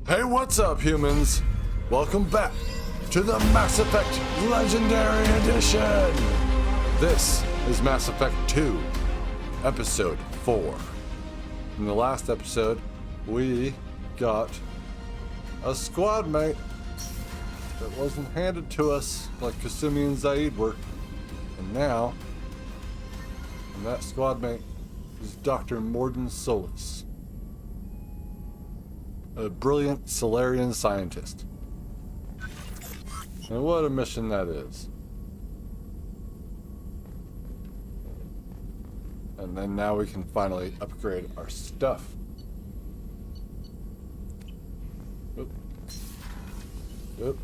Hey, what's up, humans? Welcome back to the Mass Effect Legendary Edition! This is Mass Effect 2, Episode 4. In the last episode, we got a squad mate that wasn't handed to us like Kasumi and Zaid were. And now, that squad mate is Dr. Mordin Solus, a brilliant Solarian scientist. And what a mission that is. And then now we can finally upgrade our stuff. Oop. Oop.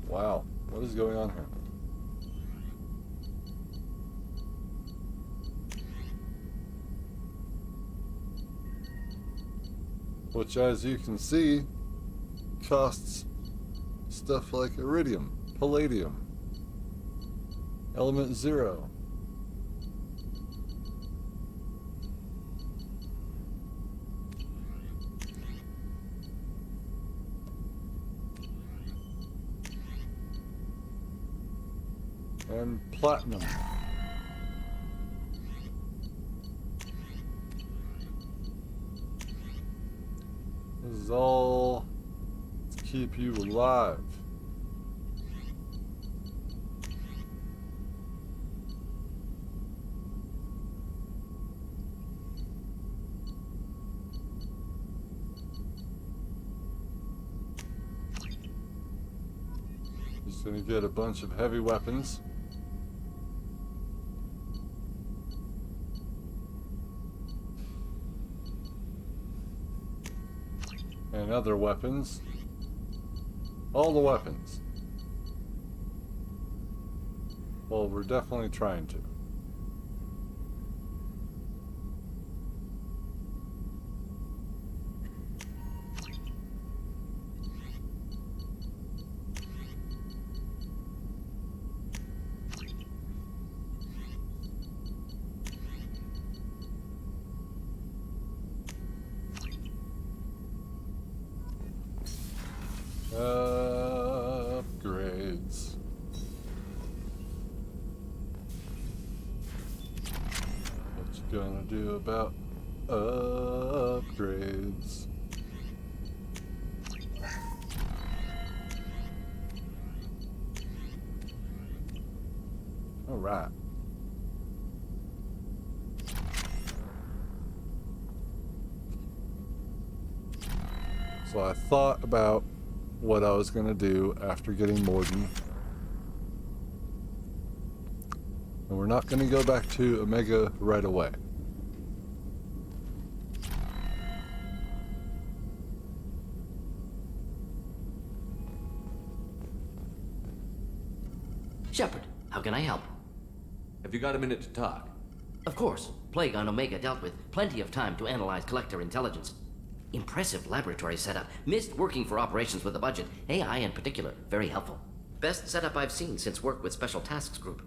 Wow, what is going on here? Which, as you can see, costs stuff like iridium, palladium, element 0. And platinum. This is all to keep you alive. Just gonna get a bunch of heavy weapons. And other weapons. All the weapons. Well, we're definitely trying to. Upgrades. What you gonna do about upgrades? All right. So I thought about what I was going to do after getting Mordin. And we're not going to go back to Omega right away. Shepard, how can I help? Have you got a minute to talk? Of course. Plague on Omega dealt with. Plenty of time to analyze collector intelligence. Impressive laboratory setup. Missed working for operations with a budget. AI in particular. Very helpful. Best setup I've seen since work with Special Tasks Group.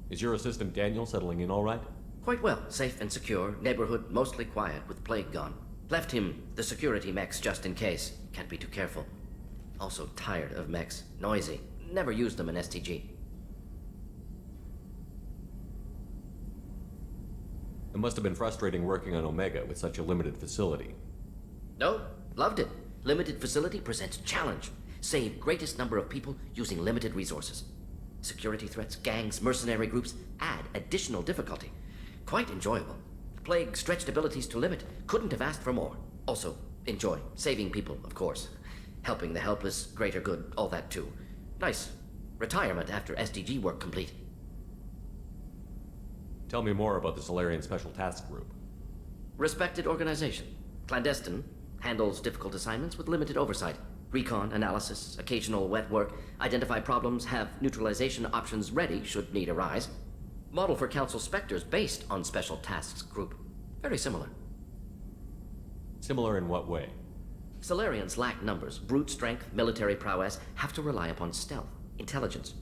Is your assistant Daniel settling in all right? Quite well. Safe and secure. Neighborhood mostly quiet with Plague gone. Left him the security mechs just in case. Can't be too careful. Also tired of mechs. Noisy. Never used them in STG. It must have been frustrating working on Omega with such a limited facility. No, loved it. Limited facility presents challenge. Save greatest number of people using limited resources. Security threats, gangs, mercenary groups add additional difficulty. Quite enjoyable. Plague stretched abilities to limit. Couldn't have asked for more. Also, enjoy. Saving people, of course. Helping the helpless, greater good, all that too. Nice. Retirement after SDG work complete. Tell me more about the Solarian Special Task Group. Respected organization. Clandestine. Handles difficult assignments with limited oversight. Recon, analysis, occasional wet work. Identify problems, have neutralization options ready should need arise. Model for Council Spectres based on Special Tasks Group. Very similar. Similar in what way? Solarians lack numbers, brute strength, military prowess, have to rely upon stealth, intelligence.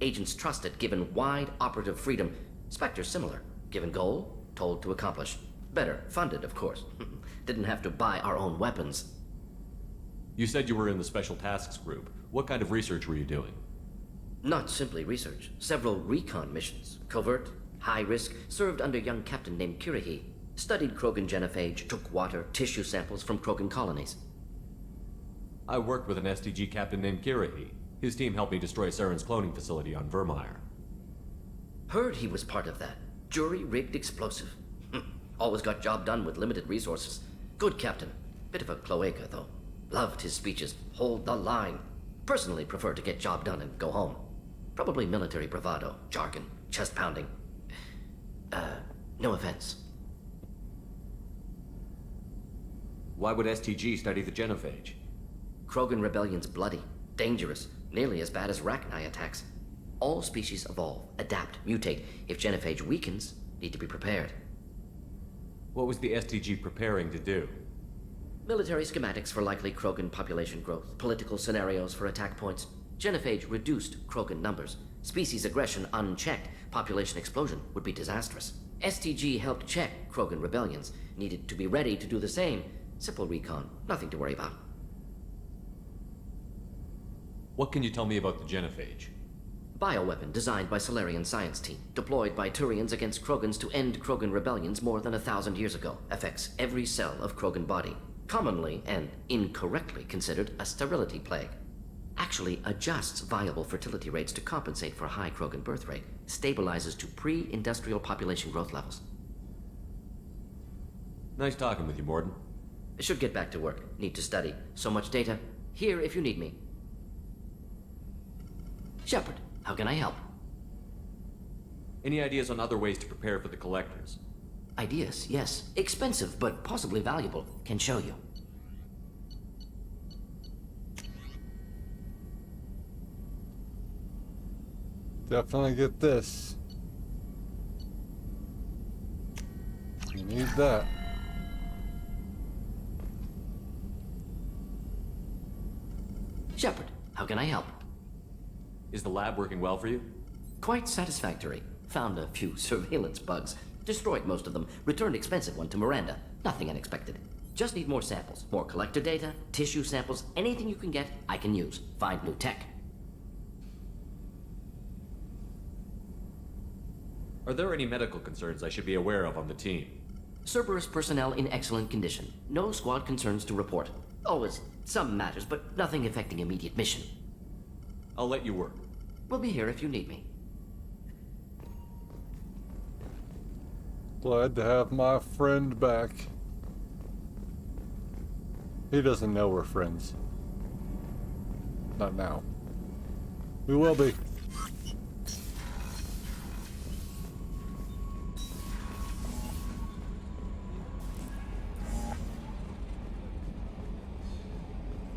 Agents trusted given wide operative freedom. Spectres similar, given goal, told to accomplish. Better funded, of course. Didn't have to buy our own weapons. You said you were in the Special Tasks Group. What kind of research were you doing? Not simply research. Several recon missions. Covert, high risk, served under a young captain named Kirihi. Studied Krogan genophage, took water, tissue samples from Krogan colonies. I worked with an STG captain named Kirihi. His team helped me destroy Saren's cloning facility on Vermeer. Heard he was part of that. Jury-rigged explosive. Always got job done with limited resources. Good captain. Bit of a cloaca, though. Loved his speeches. Hold the line. Personally prefer to get job done and go home. Probably military bravado, jargon, chest pounding. No offense. Why would STG study the genophage? Krogan rebellion's bloody, dangerous, nearly as bad as Rachni attacks. All species evolve, adapt, mutate. If genophage weakens, need to be prepared. What was the STG preparing to do? Military schematics for likely Krogan population growth, political scenarios for attack points. Genophage reduced Krogan numbers. Species aggression unchecked, population explosion would be disastrous. STG helped check Krogan rebellions, needed to be ready to do the same. Simple recon, nothing to worry about. What can you tell me about the genophage? Bioweapon designed by Solarian science team, deployed by Turians against Krogans to end Krogan rebellions more than 1,000 years ago. Affects every cell of Krogan body. Commonly and incorrectly considered a sterility plague. Actually adjusts viable fertility rates to compensate for a high Krogan birth rate. Stabilizes to pre-industrial population growth levels. Nice talking with you, Morden. Should get back to work. Need to study. So much data. Here if you need me. Shepard, how can I help? Any ideas on other ways to prepare for the collectors? Ideas, yes. Expensive, but possibly valuable. Can show you. Definitely get this. You need that. Shepard, how can I help? Is the lab working well for you? Quite satisfactory. Found a few surveillance bugs. Destroyed most of them. Returned expensive one to Miranda. Nothing unexpected. Just need more samples. More collector data, tissue samples, anything you can get, I can use. Find new tech. Are there any medical concerns I should be aware of on the team? Cerberus personnel in excellent condition. No squad concerns to report. Always some matters, but nothing affecting immediate mission. I'll let you work. We'll be here if you need me. Glad to have my friend back. He doesn't know we're friends. Not now. We will be.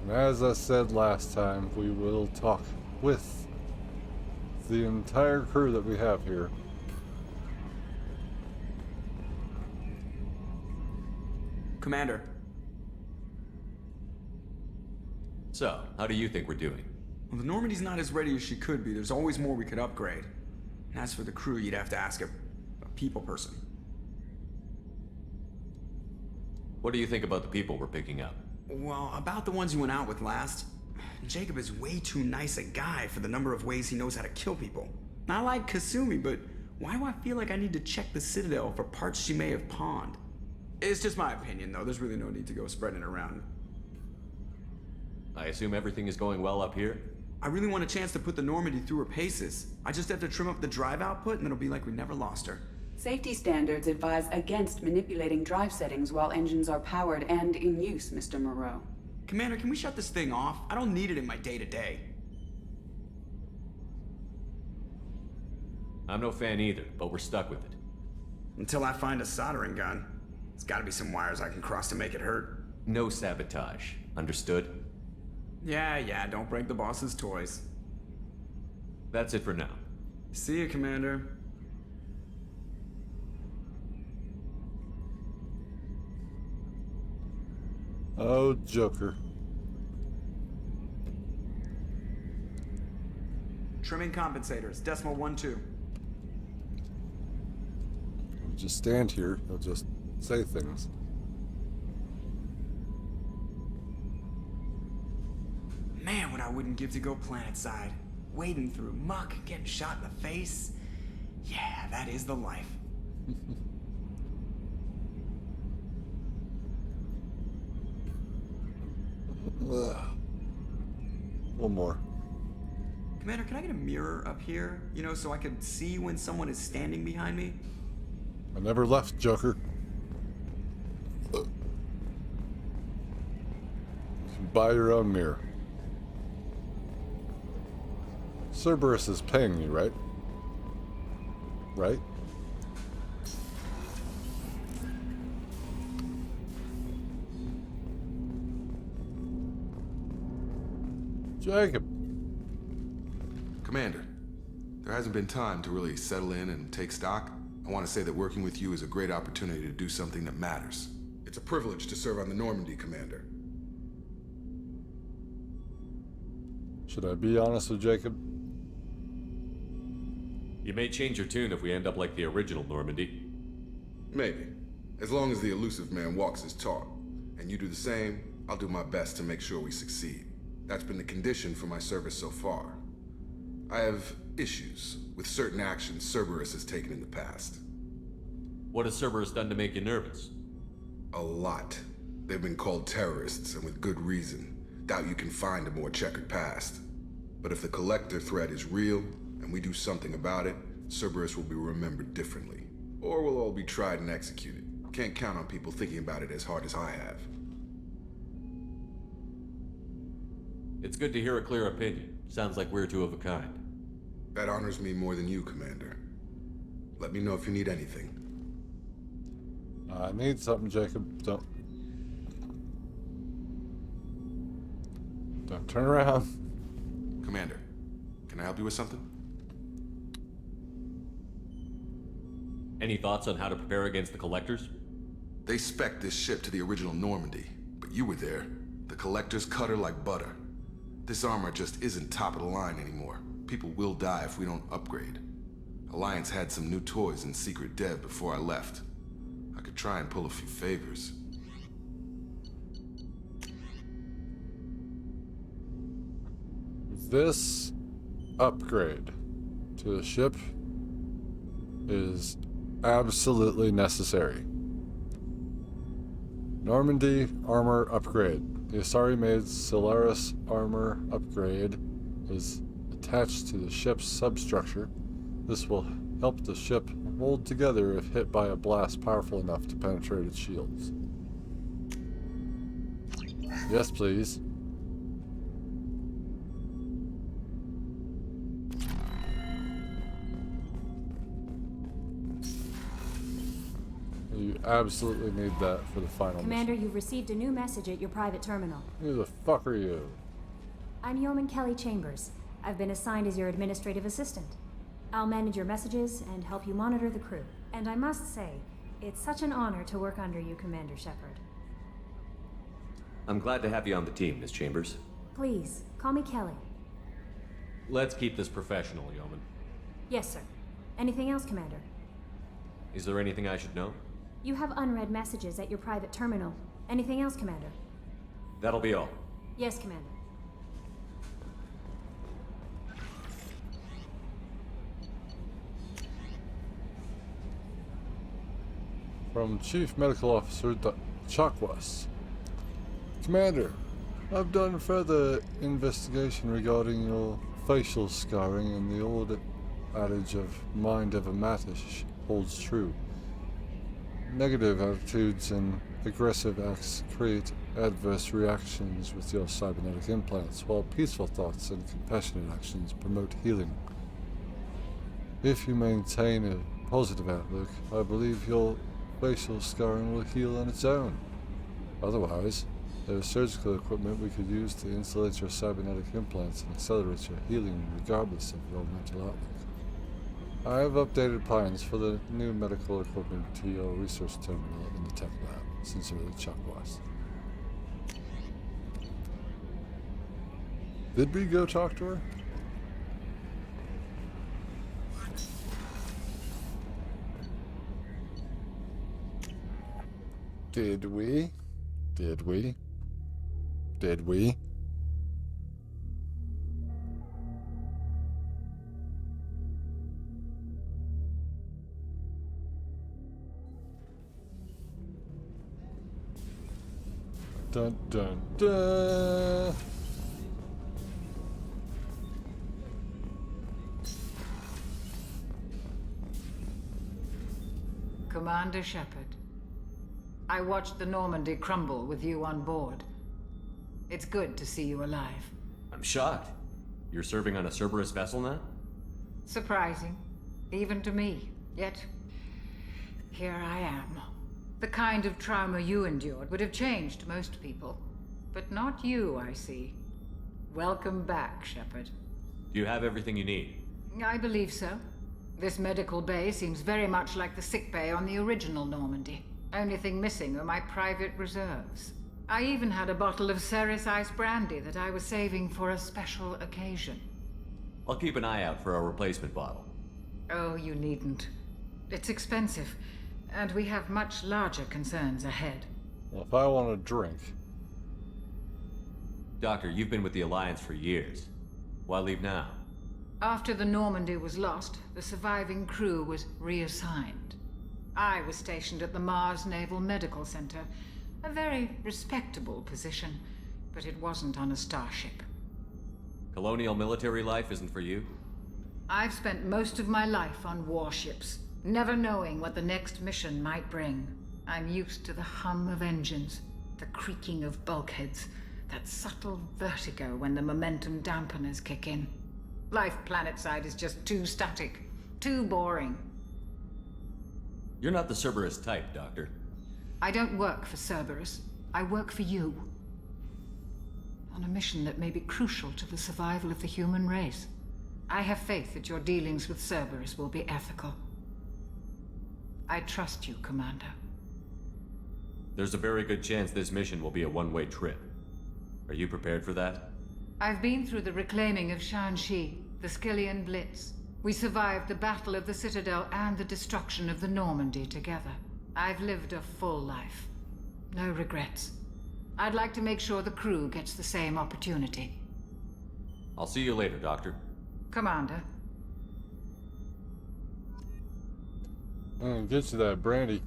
And as I said last time, we will talk with the entire crew that we have here. Commander. So, how do you think we're doing? Well, the Normandy's not as ready as she could be. There's always more we could upgrade. And as for the crew, you'd have to ask a people person. What do you think about the people we're picking up? Well, about the ones you went out with last, Jacob is way too nice a guy for the number of ways he knows how to kill people. I like Kasumi, but why do I feel like I need to check the Citadel for parts she may have pawned? It's just my opinion, though. There's really no need to go spreading it around. I assume everything is going well up here? I really want a chance to put the Normandy through her paces. I just have to trim up the drive output, and it'll be like we never lost her. Safety standards advise against manipulating drive settings while engines are powered and in use, Mr. Moreau. Commander, can we shut this thing off? I don't need it in my day-to-day. I'm no fan either, but we're stuck with it. Until I find a soldering gun. There's gotta be some wires I can cross to make it hurt. No sabotage. Understood? Yeah, don't break the boss's toys. That's it for now. See you, Commander. Oh, Joker. Trimming compensators, decimal 1-2. Just stand here. They'll just say things. Man, what I wouldn't give to go planetside. Wading through muck, getting shot in the face. Yeah, that is the life. One more. Commander, can I get a mirror up here? You know, so I could see when someone is standing behind me? I never left, Joker. You can buy your own mirror. Cerberus is paying you, right? Right? Jacob. Commander, there hasn't been time to really settle in and take stock. I want to say that working with you is a great opportunity to do something that matters. It's a privilege to serve on the Normandy, Commander. Should I be honest with Jacob? You may change your tune if we end up like the original Normandy. Maybe. As long as the elusive man walks his talk, and you do the same, I'll do my best to make sure we succeed. That's been the condition for my service so far. I have issues with certain actions Cerberus has taken in the past. What has Cerberus done to make you nervous? A lot. They've been called terrorists, and with good reason. Doubt you can find a more checkered past. But if the Collector threat is real, and we do something about it, Cerberus will be remembered differently. Or we'll all be tried and executed. Can't count on people thinking about it as hard as I have. It's good to hear a clear opinion. Sounds like we're two of a kind. That honors me more than you, Commander. Let me know if you need anything. I need something, Jacob. Don't turn around. Commander, can I help you with something? Any thoughts on how to prepare against the Collectors? They spec'd this ship to the original Normandy, but you were there. The Collectors cut her like butter. This armor just isn't top of the line anymore. People will die if we don't upgrade. Alliance had some new toys in secret dev before I left. I could try and pull a few favors. This upgrade to the ship is absolutely necessary. Normandy armor upgrade. The Asari-made Solaris armor upgrade is attached to the ship's substructure. This will help the ship hold together if hit by a blast powerful enough to penetrate its shields. Yes, please. You absolutely need that for the final Commander, mission. you've received a new message at your private terminal. Who the fuck are you? I'm Yeoman Kelly Chambers. I've been assigned as your administrative assistant. I'll manage your messages and help you monitor the crew. And I must say, it's such an honor to work under you, Commander Shepard. I'm glad to have you on the team, Miss Chambers. Please, call me Kelly. Let's keep this professional, Yeoman. Yes, sir. Anything else, Commander? Is there anything I should know? You have unread messages at your private terminal. Anything else, Commander? That'll be all. Yes, Commander. From Chief Medical Officer Chakwas. Commander, I've done further investigation regarding your facial scarring, and the old adage of mind over matter holds true. Negative attitudes and aggressive acts create adverse reactions with your cybernetic implants, while peaceful thoughts and compassionate actions promote healing. If you maintain a positive outlook, I believe your facial scarring will heal on its own. Otherwise, there is surgical equipment we could use to insulate your cybernetic implants and accelerate your healing regardless of your mental outlook. I have updated plans for the new medical equipment to your research terminal in the tech lab. Sincerely, Chakwas. Did we go talk to her? Did we? Did we? Did we? Dun dun dun. Commander Shepard, I watched the Normandy crumble with you on board. It's good to see you alive. I'm shocked. You're serving on a Cerberus vessel now? Surprising, even to me. Yet, here I am. The kind of trauma you endured would have changed most people. But not you, I see. Welcome back, Shepard. Do you have everything you need? I believe so. This medical bay seems very much like the sick bay on the original Normandy. Only thing missing are my private reserves. I even had a bottle of Ceres Ice brandy that I was saving for a special occasion. I'll keep an eye out for a replacement bottle. Oh, you needn't. It's expensive, and we have much larger concerns ahead. Well, if I want a drink. Doctor, you've been with the Alliance for years. Why leave now? After the Normandy was lost, the surviving crew was reassigned. I was stationed at the Mars Naval Medical Center, a very respectable position, but it wasn't on a starship. Colonial military life isn't for you? I've spent most of my life on warships, never knowing what the next mission might bring. I'm used to the hum of engines, the creaking of bulkheads, that subtle vertigo when the momentum dampeners kick in. Life planetside is just too static, too boring. You're not the Cerberus type, Doctor. I don't work for Cerberus. I work for you. On a mission that may be crucial to the survival of the human race. I have faith that your dealings with Cerberus will be ethical. I trust you, Commander. There's a very good chance this mission will be a one-way trip. Are you prepared for that? I've been through the reclaiming of Shanxi, the Skillian Blitz. We survived the Battle of the Citadel and the destruction of the Normandy together. I've lived a full life. No regrets. I'd like to make sure the crew gets the same opportunity. I'll see you later, Doctor. Commander. Get you that brandy.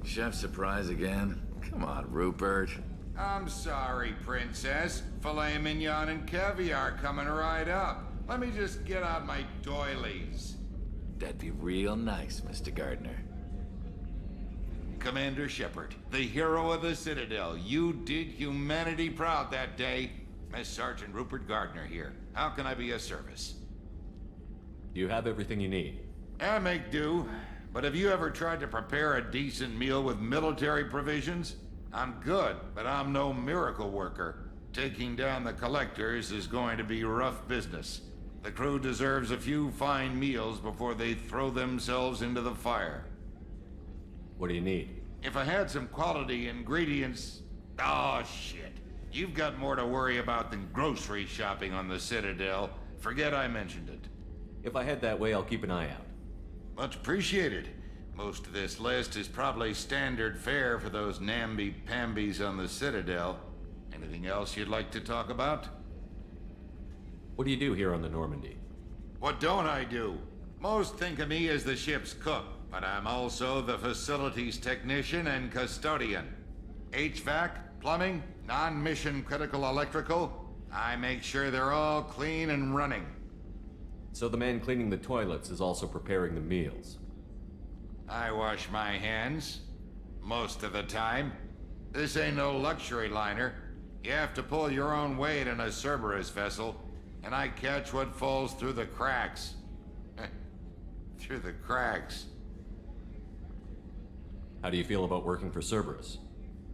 Chef surprise again? Come on, Rupert. I'm sorry, Princess. Filet mignon and caviar coming right up. Let me just get out my doilies. That'd be real nice, Mr. Gardner. Commander Shepard, the hero of the Citadel. You did humanity proud that day. Miss Sergeant Rupert Gardner here. How can I be of service? Do you have everything you need? I make do. But have you ever tried to prepare a decent meal with military provisions? I'm good, but I'm no miracle worker. Taking down the collectors is going to be rough business. The crew deserves a few fine meals before they throw themselves into the fire. What do you need? If I had some quality ingredients... Oh, shit. You've got more to worry about than grocery shopping on the Citadel. Forget I mentioned it. If I head that way, I'll keep an eye out. Much appreciated. Most of this list is probably standard fare for those namby-pambies on the Citadel. Anything else you'd like to talk about? What do you do here on the Normandy? What don't I do? Most think of me as the ship's cook, but I'm also the facilities technician and custodian. HVAC, plumbing, non-mission critical electrical. I make sure they're all clean and running. So the man cleaning the toilets is also preparing the meals. I wash my hands. Most of the time. This ain't no luxury liner. You have to pull your own weight in a Cerberus vessel, and I catch what falls through the cracks. Through the cracks. How do you feel about working for Cerberus?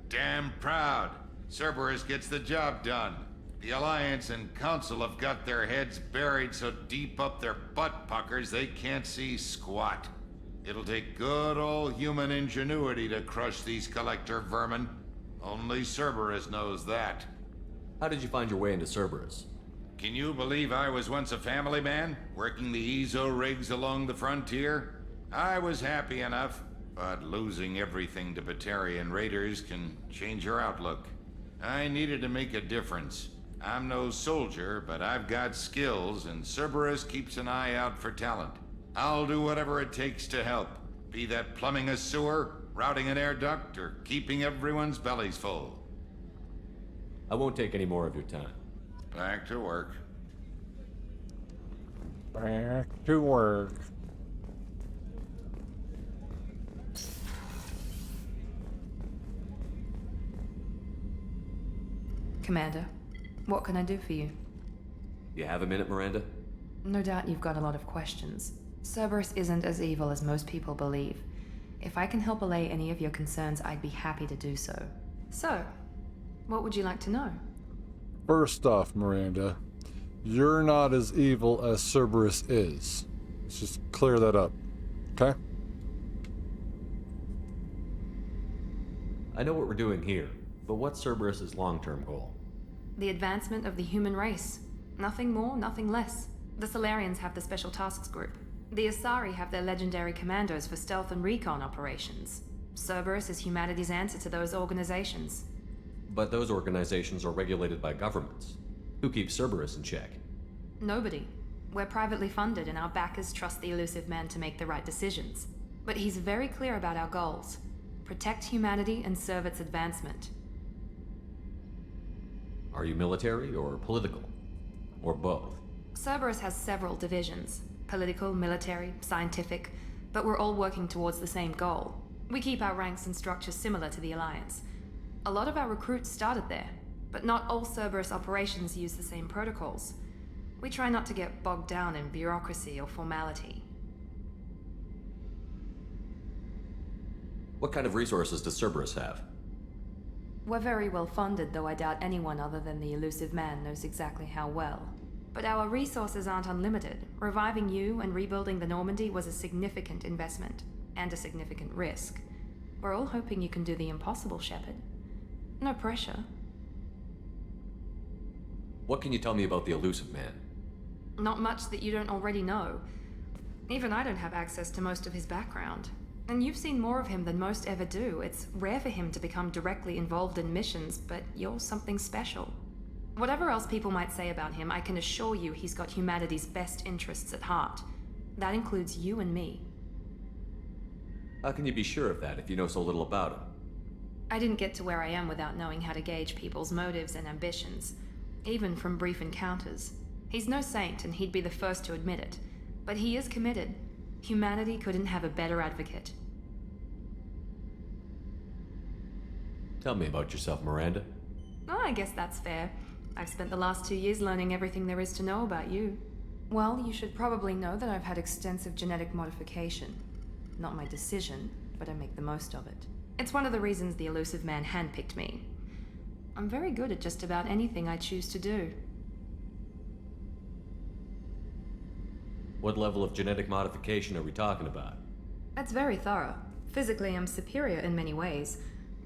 Damn proud. Cerberus gets the job done. The Alliance and Council have got their heads buried so deep up their butt puckers they can't see squat. It'll take good old human ingenuity to crush these collector vermin. Only Cerberus knows that. How did you find your way into Cerberus? Can you believe I was once a family man, working the EZO rigs along the frontier? I was happy enough, but losing everything to Batarian raiders can change your outlook. I needed to make a difference. I'm no soldier, but I've got skills, and Cerberus keeps an eye out for talent. I'll do whatever it takes to help, be that plumbing a sewer, routing an air duct, or keeping everyone's bellies full. I won't take any more of your time. Back to work. Back to work. Commander, what can I do for you? You have a minute, Miranda? No doubt you've got a lot of questions. Cerberus isn't as evil as most people believe. If I can help allay any of your concerns, I'd be happy to do so. So, what would you like to know? First off, Miranda, you're not as evil as Cerberus is. Let's just clear that up, okay? I know what we're doing here, but what's Cerberus's long-term goal? The advancement of the human race. Nothing more, nothing less. The Solarians have the Special Tasks Group. The Asari have their legendary commandos for stealth and recon operations. Cerberus is humanity's answer to those organizations. But those organizations are regulated by governments. Who keeps Cerberus in check? Nobody. We're privately funded and our backers trust the elusive man to make the right decisions. But he's very clear about our goals. Protect humanity and serve its advancement. Are you military or political? Or both? Cerberus has several divisions. Political, military, scientific. But we're all working towards the same goal. We keep our ranks and structures similar to the Alliance. A lot of our recruits started there, but not all Cerberus operations use the same protocols. We try not to get bogged down in bureaucracy or formality. What kind of resources does Cerberus have? We're very well funded, though I doubt anyone other than the elusive man knows exactly how well. But our resources aren't unlimited. Reviving you and rebuilding the Normandy was a significant investment, and a significant risk. We're all hoping you can do the impossible, Shepard. No pressure. What can you tell me about the elusive man? Not much that you don't already know. Even I don't have access to most of his background. And you've seen more of him than most ever do. It's rare for him to become directly involved in missions, but you're something special. Whatever else people might say about him, I can assure you he's got humanity's best interests at heart. That includes you and me. How can you be sure of that if you know so little about him? I didn't get to where I am without knowing how to gauge people's motives and ambitions, even from brief encounters. He's no saint, and he'd be the first to admit it. But he is committed. Humanity couldn't have a better advocate. Tell me about yourself, Miranda. Oh, I guess that's fair. I've spent the last 2 years learning everything there is to know about you. Well, you should probably know that I've had extensive genetic modification. Not my decision, but I make the most of it. It's one of the reasons the elusive man handpicked me. I'm very good at just about anything I choose to do. What level of genetic modification are we talking about? That's very thorough. Physically, I'm superior in many ways.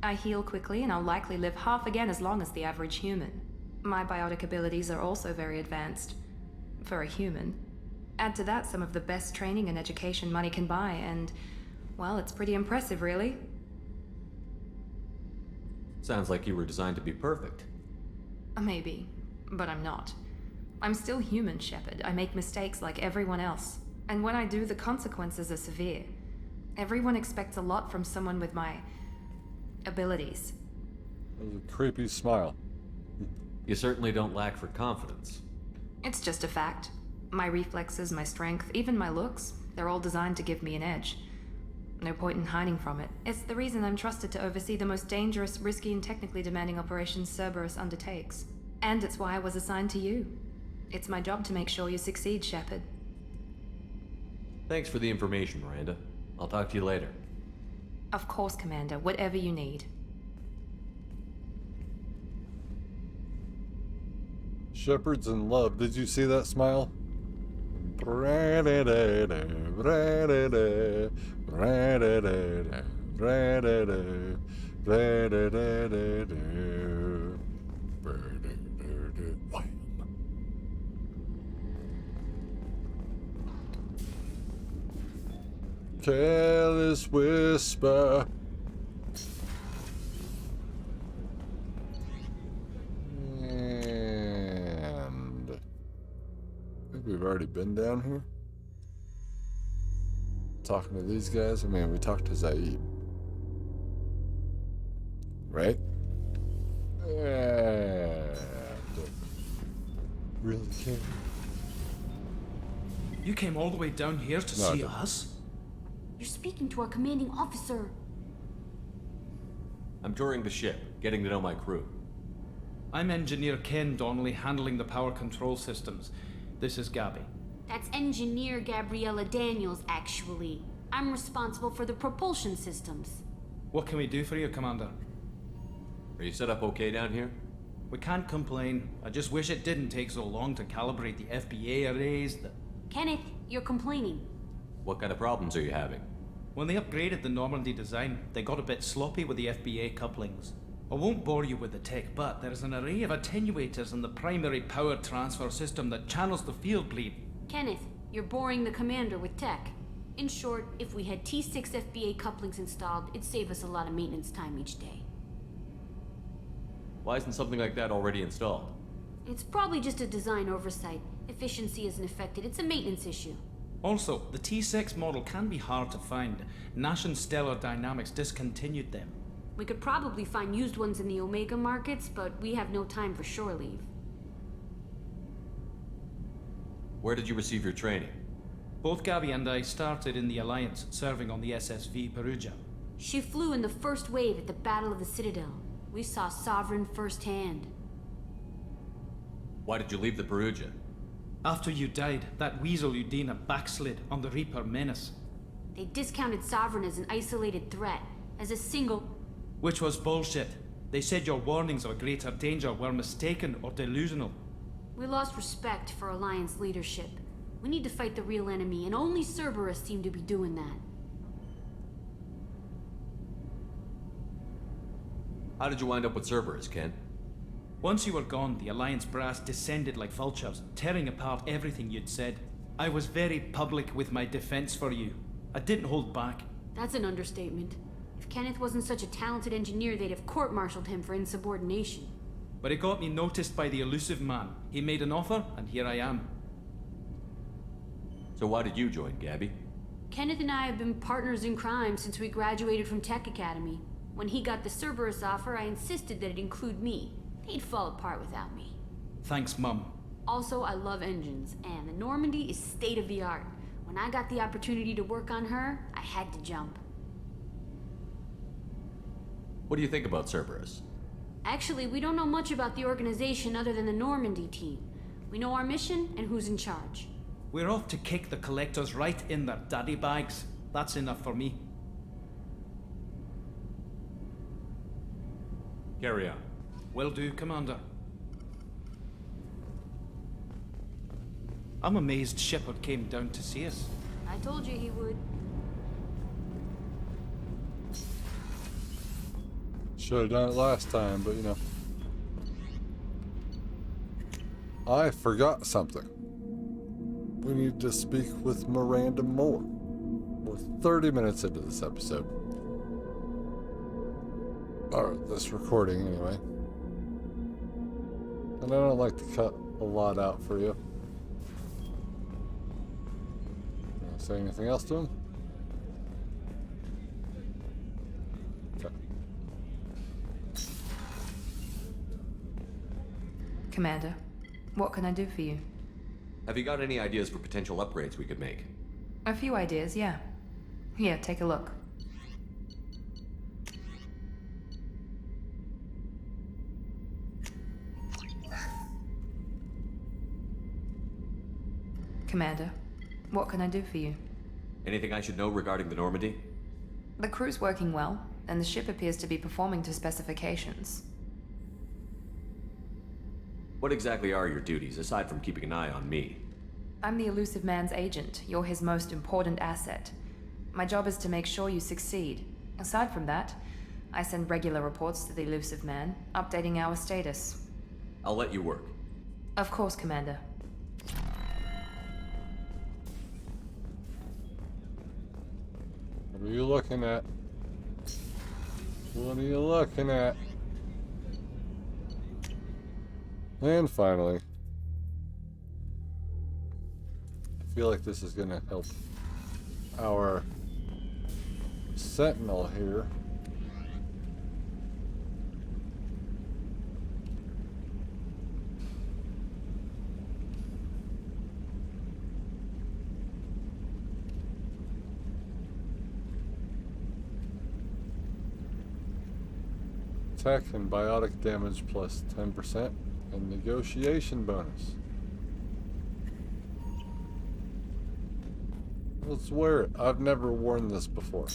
I heal quickly, and I'll likely live half again as long as the average human. My biotic abilities are also very advanced. For a human. Add to that some of the best training and education money can buy, and, well, it's pretty impressive, really. Sounds like you were designed to be perfect. Maybe, but I'm not. I'm still human, Shepard. I make mistakes like everyone else. And when I do, the consequences are severe. Everyone expects a lot from someone with my abilities. That was a creepy smile. You certainly don't lack for confidence. It's just a fact. My reflexes, my strength, even my looks, they're all designed to give me an edge. No point in hiding from it. It's the reason I'm trusted to oversee the most dangerous, risky, and technically demanding operations Cerberus undertakes. And it's why I was assigned to you. It's my job to make sure you succeed, Shepard. Thanks for the information, Miranda. I'll talk to you later. Of course, Commander. Whatever you need. Shepard's in love. Did you see that smile? Wham. Careless whisper. And I think we've already been down here. Talking to these guys. I mean, we talked to Zaid. Right? And really can't. You came all the way down here to No, I see didn't. us? You're speaking to our commanding officer. I'm touring the ship, getting to know my crew. I'm Engineer Ken Donnelly, handling the power control systems. This is Gabby. That's Engineer Gabriella Daniels, actually. I'm responsible for the propulsion systems. What can we do for you, Commander? Are you set up okay down here? We can't complain. I just wish it didn't take so long to calibrate the FBA arrays. Kenneth, you're complaining. What kind of problems are you having? When they upgraded the Normandy design, they got a bit sloppy with the FBA couplings. I won't bore you with the tech, but there is an array of attenuators in the primary power transfer system that channels the field bleed. Kenneth, you're boring the commander with tech. In short, if we had T6 FBA couplings installed, it'd save us a lot of maintenance time each day. Why isn't something like that already installed? It's probably just a design oversight. Efficiency isn't affected, it's a maintenance issue. Also, the T6 model can be hard to find. Nash and Stellar Dynamics discontinued them. We could probably find used ones in the Omega markets, but we have no time for shore leave. Where did you receive your training? Both Gabby and I started in the Alliance, serving on the SSV Perugia. She flew in the first wave at the Battle of the Citadel. We saw Sovereign firsthand. Why did you leave the Perugia? After you died, that weasel Udina backslid on the Reaper Menace. They discounted Sovereign as an isolated threat, as a single... Which was bullshit. They said your warnings of a greater danger were mistaken or delusional. We lost respect for Alliance leadership. We need to fight the real enemy, and only Cerberus seem to be doing that. How did you wind up with Cerberus, Ken? Once you were gone, the Alliance brass descended like vultures, tearing apart everything you'd said. I was very public with my defense for you. I didn't hold back. That's an understatement. If Kenneth wasn't such a talented engineer, they'd have court-martialed him for insubordination. But it got me noticed by the elusive man. He made an offer, and here I am. So why did you join, Gabby? Kenneth and I have been partners in crime since we graduated from Tech Academy. When he got the Cerberus offer, I insisted that it include me. They'd fall apart without me. Thanks, Mum. Also, I love engines, and the Normandy is state-of-the-art. When I got the opportunity to work on her, I had to jump. What do you think about Cerberus? Actually, we don't know much about the organization other than the Normandy team. We know our mission and who's in charge. We're off to kick the Collectors right in their daddy bags. That's enough for me. Carry on. Will do, Commander. I'm amazed Shepard came down to see us. I told you he would. Should have done it last time, but you know. I forgot something. We need to speak with Miranda Moore. We're 30 minutes into this episode. Or this recording, anyway. And I don't like to cut a lot out for you. Want to say anything else to him? Okay. Commander, what can I do for you? Have you got any ideas for potential upgrades we could make? A few ideas, yeah. Here, take a look. Commander, what can I do for you? Anything I should know regarding the Normandy? The crew's working well, and the ship appears to be performing to specifications. What exactly are your duties, aside from keeping an eye on me? I'm the elusive man's agent. You're his most important asset. My job is to make sure you succeed. Aside from that, I send regular reports to the elusive man, updating our status. I'll let you work. Of course, Commander. What are you looking at? What are you looking at? And finally, I feel like this is gonna help our Sentinel here. Attack and biotic damage plus 10% and negotiation bonus. Let's wear it. I've never worn this before.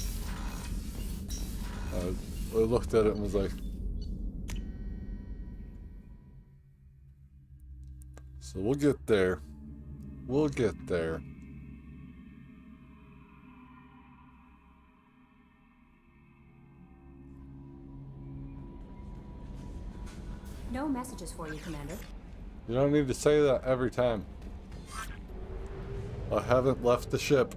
I looked at it and was like, so we'll get there. We'll get there. No messages for you, Commander. You don't need to say that every time. I haven't left the ship.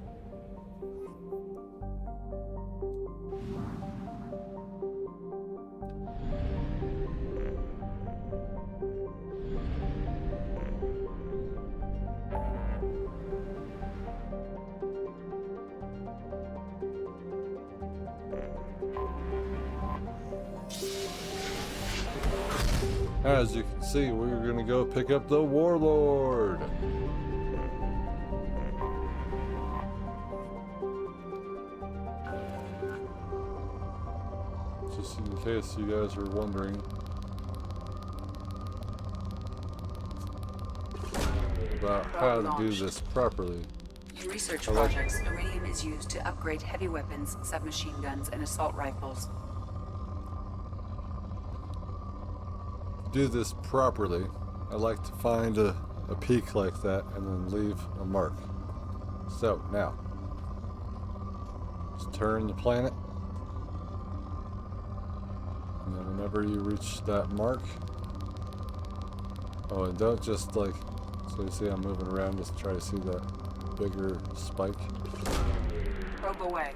As you can see, we're gonna go pick up the Warlord. Just in case you guys are wondering about how to do this properly. In research projects, iridium is used to upgrade heavy weapons, submachine guns, and assault rifles. Do this properly, I like to find a peak like that and then leave a mark. So now, just turn the planet, and then whenever you reach that mark, oh, and don't just like, so you see I'm moving around, just try to see that bigger spike. Probe away.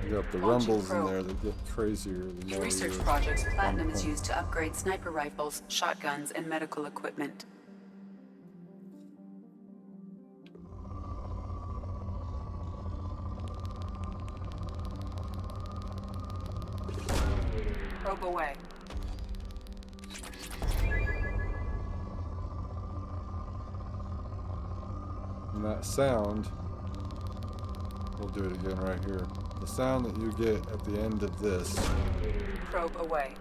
You got the rumbles in there that get crazier the In more research you're projects, platinum on is point. used to upgrade sniper rifles, shotguns, and medical equipment. Probe away. And that sound, we'll do it again right here. The sound that you get at the end of this, Probe away.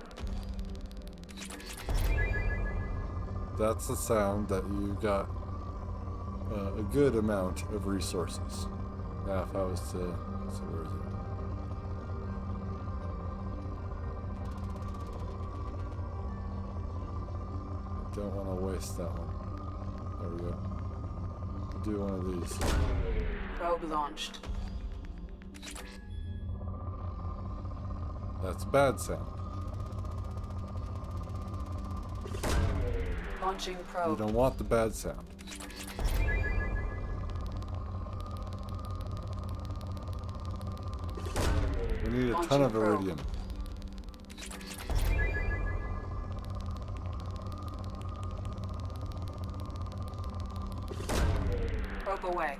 that's the sound that you got a good amount of resources. Now if I was to, so where is it? I don't want to waste that one. There we go. I'll do one of these. Probe launched. That's bad sound. Launching You probe. don't want the bad sound. We need a ton of iridium. Probe away.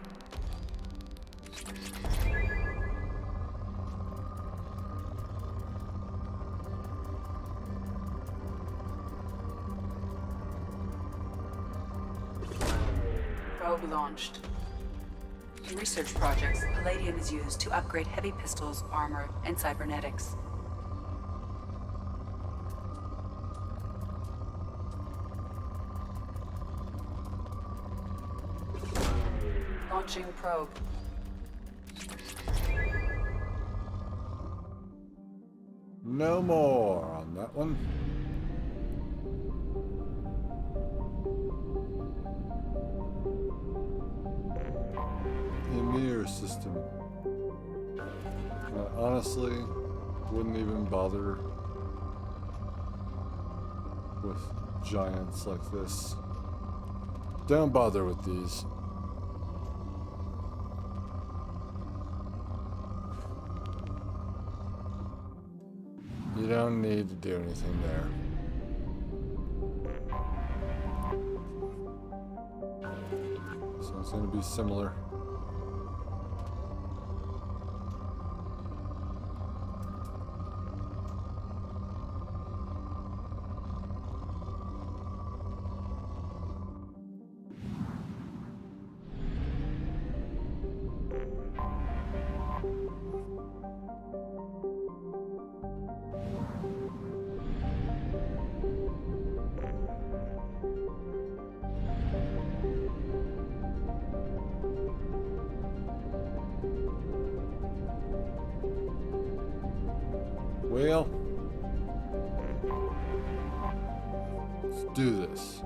Probe launched. In research projects, palladium is used to upgrade heavy pistols, armor, and cybernetics. Launching probe. no more on that one. Emir system. I honestly wouldn't even bother with giants like this. Don't bother with these. You don't need to do anything there. So it's going to be similar. Well, let's do this.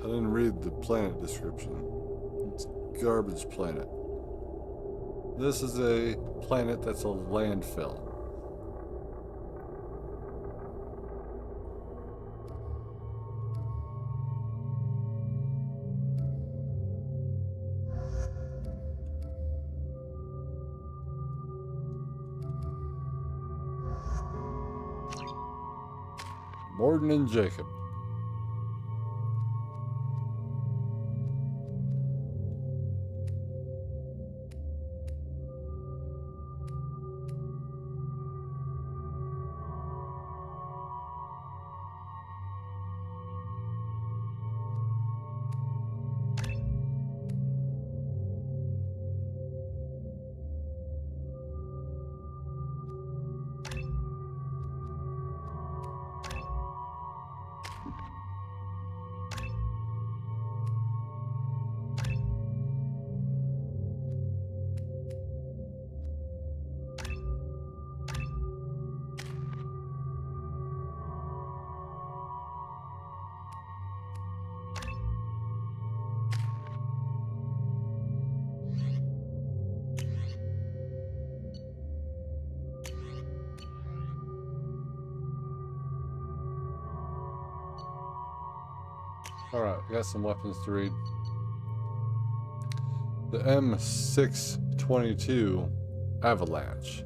I didn't read the planet description. It's garbage planet. This is a planet that's a landfill. Morden and Jacob. Alright, we got some weapons to read. The M622 Avalanche.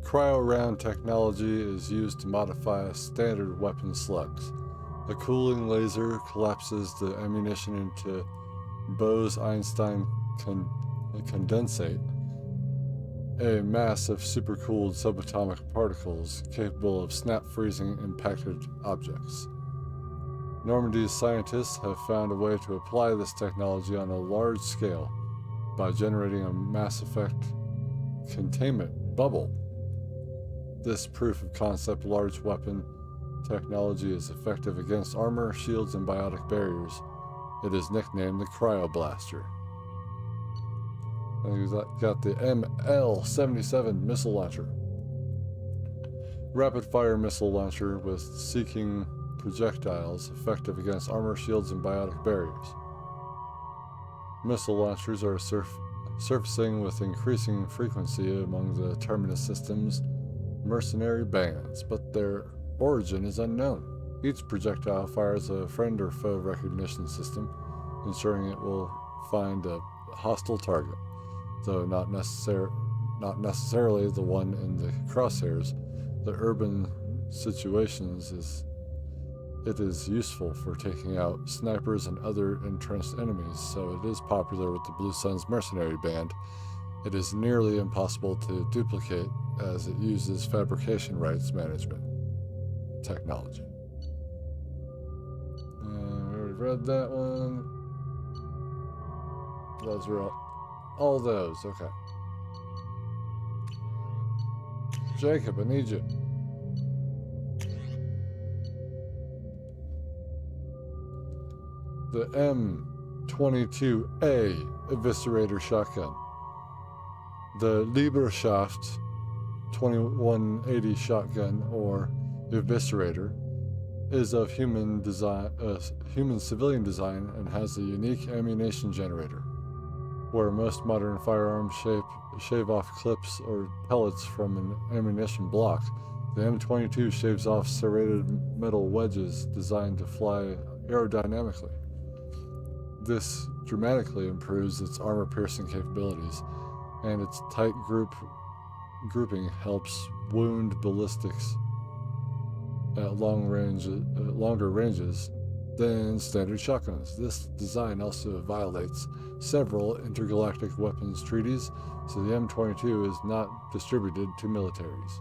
Cryo-round technology is used to modify standard weapon slugs. A cooling laser collapses the ammunition into Bose-Einstein condensate, a mass of supercooled subatomic particles capable of snap-freezing impacted objects. Normandy's scientists have found a way to apply this technology on a large scale by generating a Mass Effect containment bubble. This proof of concept large weapon technology is effective against armor, shields, and biotic barriers. It is nicknamed the Cryo Blaster. And we've got the ML-77 missile launcher. Rapid-fire missile launcher with seeking projectiles effective against armor, shields, and biotic barriers. Missile launchers are surfacing with increasing frequency among the Terminus system's mercenary bands, but their origin is unknown. Each projectile fires a friend or foe recognition system, ensuring it will find a hostile target, though not necessarily the one in the crosshairs. The urban situations it is useful for taking out snipers and other entrenched enemies, so it is popular with the Blue Suns mercenary band. It is nearly impossible to duplicate as it uses fabrication rights management technology. We already read that one. Those are all those, okay. Jacob, I need you. The M22A Eviscerator Shotgun. The Lieberschaft N7ANITY shotgun, or Eviscerator, is of human civilian design and has a unique ammunition generator. Where most modern firearms shave off clips or pellets from an ammunition block, the M22 shaves off serrated metal wedges designed to fly aerodynamically. This dramatically improves its armor-piercing capabilities, and its tight grouping helps wound ballistics at longer ranges than standard shotguns. This design also violates several intergalactic weapons treaties, so the M22 is not distributed to militaries.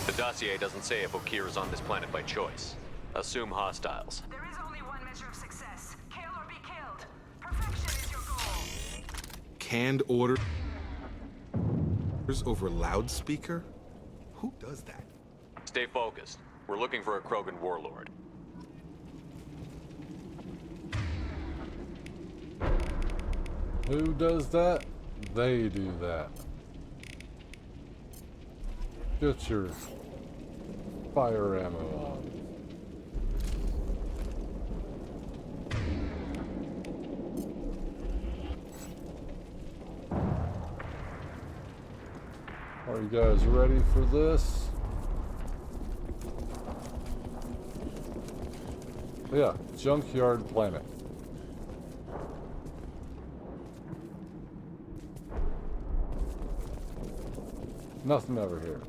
The dossier doesn't say if Okeer is on this planet by choice. Assume hostiles. There is only one measure of success. Kill or be killed. Perfection is your goal. Canned orders over loudspeaker? Who does that? Stay focused. We're looking for a Krogan warlord. Who does that? They do that. Get your fire ammo on. Are you guys ready for this? Yeah, Junkyard Planet. Nothing over here.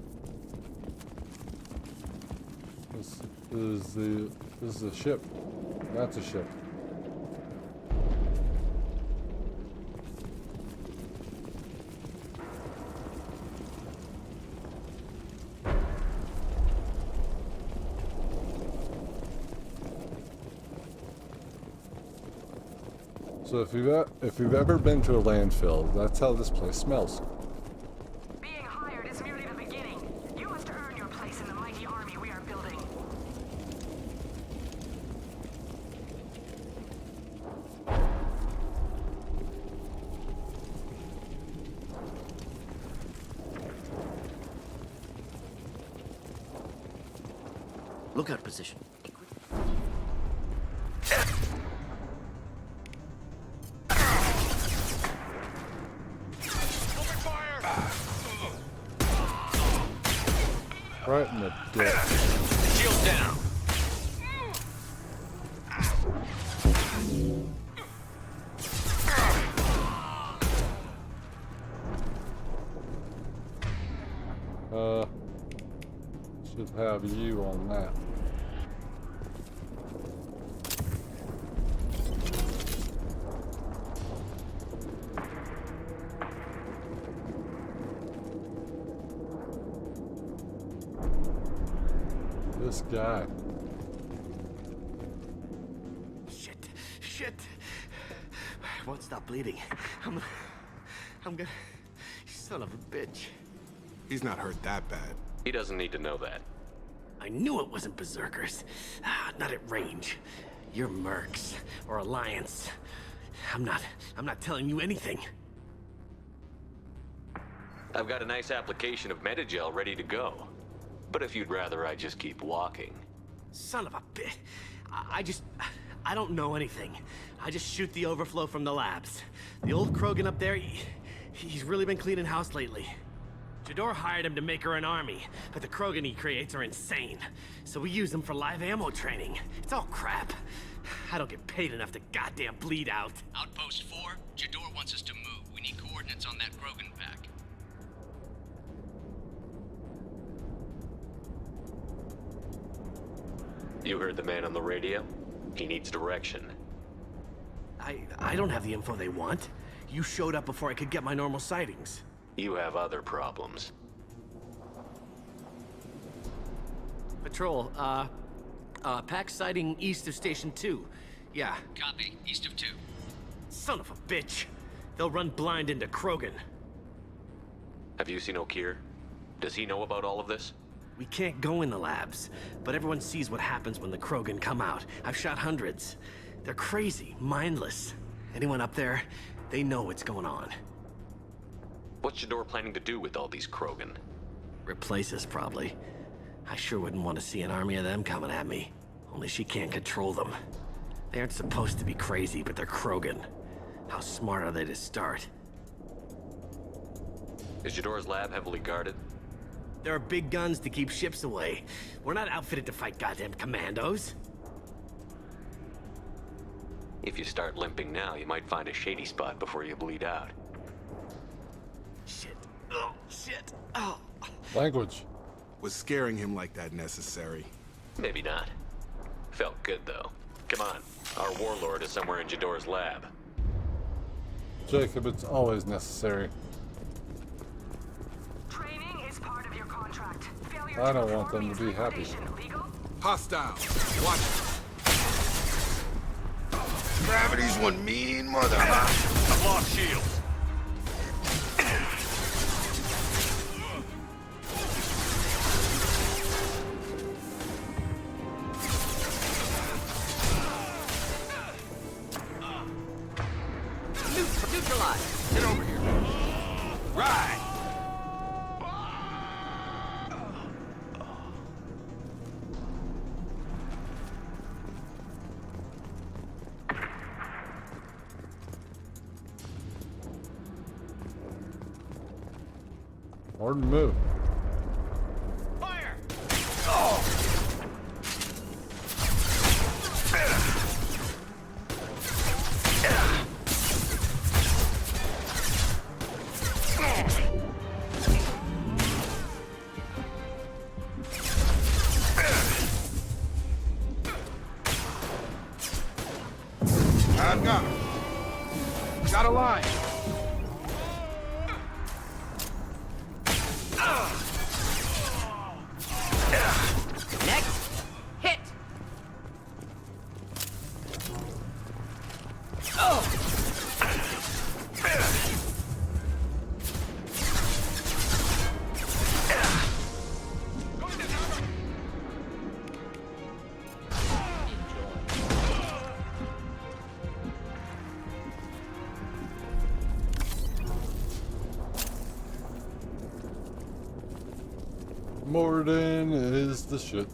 This is a ship. That's a ship. So if you've ever been to a landfill, that's how this place smells. Being hired is merely the beginning. You must earn your place in the mighty army we are building. Lookout position. Right in the dick. Shield down. Should have you on that. This guy. Shit. I won't stop bleeding. I'm gonna. You son of a bitch. He's not hurt that bad. He doesn't need to know that. I knew it wasn't berserkers. Not at range. You're mercs or Alliance. I'm not telling you anything. I've got a nice application of Metagel ready to go. But if you'd rather I just keep walking. Son of a bitch. I don't know anything. I just shoot the overflow from the labs. The old Krogan up there, he's really been cleaning house lately. Jador hired him to make her an army, but the Krogan he creates are insane. So we use them for live ammo training. It's all crap. I don't get paid enough to goddamn bleed out. Outpost 4, Jador wants us to move. We need coordinates on that Krogan pack. You heard the man on the radio? He needs direction. I don't have the info they want. You showed up before I could get my normal sightings. You have other problems. Patrol, pack sighting east of Station 2. Yeah. Copy. East of 2. Son of a bitch. They'll run blind into Krogan. Have you seen Okeer? Does he know about all of this? We can't go in the labs, but everyone sees what happens when the Krogan come out. I've shot hundreds. They're crazy, mindless. Anyone up there, they know what's going on. What's Jador planning to do with all these Krogan? Replace us, probably. I sure wouldn't want to see an army of them coming at me. Only she can't control them. They aren't supposed to be crazy, but they're Krogan. How smart are they to start? Is Jador's lab heavily guarded? There are big guns to keep ships away. We're not outfitted to fight goddamn commandos. If you start limping now, you might find a shady spot before you bleed out. Shit. Oh, shit. Oh. Language. Was scaring him like that necessary? Maybe not. Felt good, though. Come on. Our warlord is somewhere in Jador's lab. Jacob, it's always necessary. Training is part of your contract. Failure I to don't want perform them to means be happy. liquidation. Legal? Hostile. Watch it. Gravity's one mean mother. I've lost shields. Neutralize. Get over here. Right. Hard move. Fire! I've got him. Got a line. Next, hit. Morden is the shit.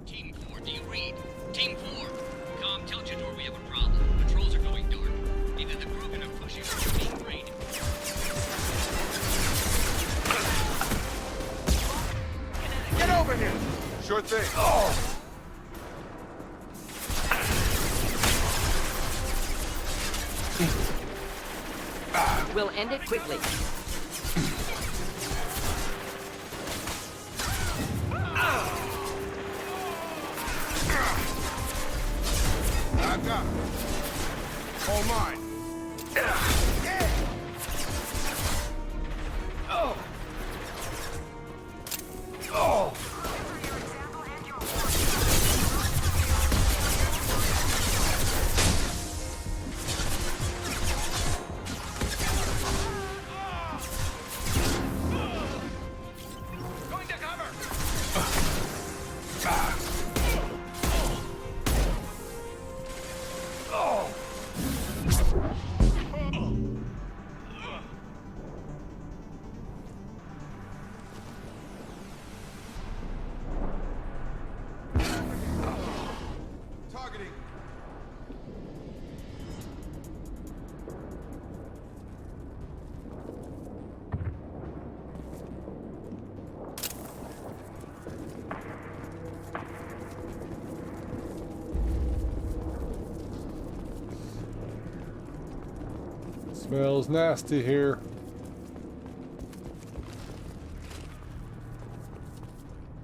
Team 4, do you read? Team 4, Com, tell Jador we have a problem. Patrols are going dark. Either the Krogan are pushing or we're being raided. Get over here. Sure thing. Oh. We'll end it quickly. I've got him. All mine. Oh. Oh. Going to cover. Oh. Targeting. Smells nasty here.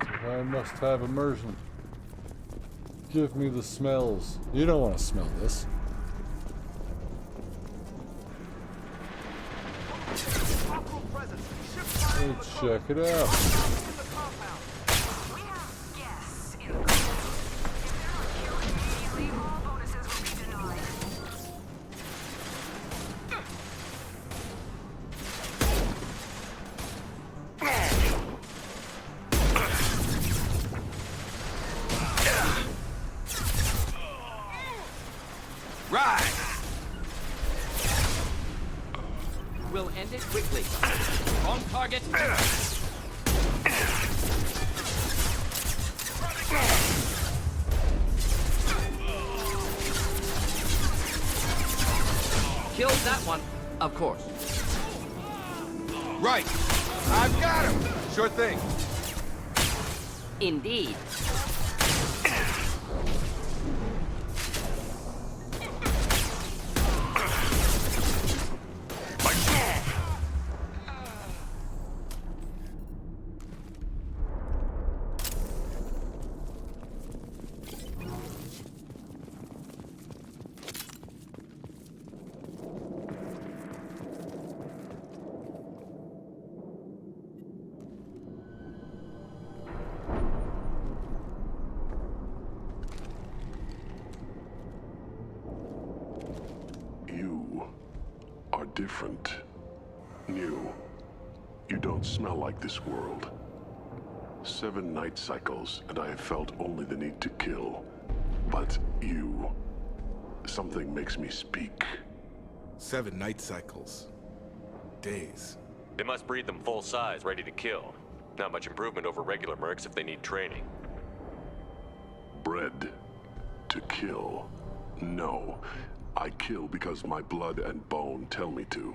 I must have immersion. Give me the smells. You don't want to smell this. Let's check it out. We have guests in the Is there a kill immediately? All bonus End it quickly. Wrong target. Killed that one, of course. Right. I've got him. Sure thing. Indeed. Different. New. You don't smell like this world. 7 night cycles, and I have felt only the need to kill. But you... something makes me speak. 7 night cycles. Days. They must breed them full size, ready to kill. Not much improvement over regular mercs if they need training. Bred to kill. No. I kill because my blood and bone tell me to.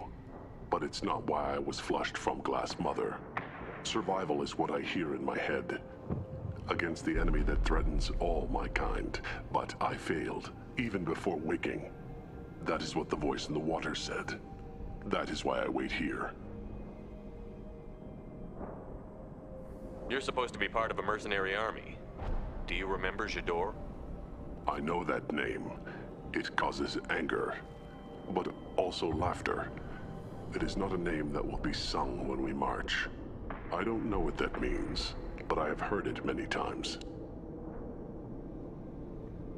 But it's not why I was flushed from Glass Mother. Survival is what I hear in my head. Against the enemy that threatens all my kind. But I failed, even before waking. That is what the voice in the water said. That is why I wait here. You're supposed to be part of a mercenary army. Do you remember J'dor? I know that name. It causes anger, but also laughter. It is not a name that will be sung when we march. I don't know what that means, but I have heard it many times.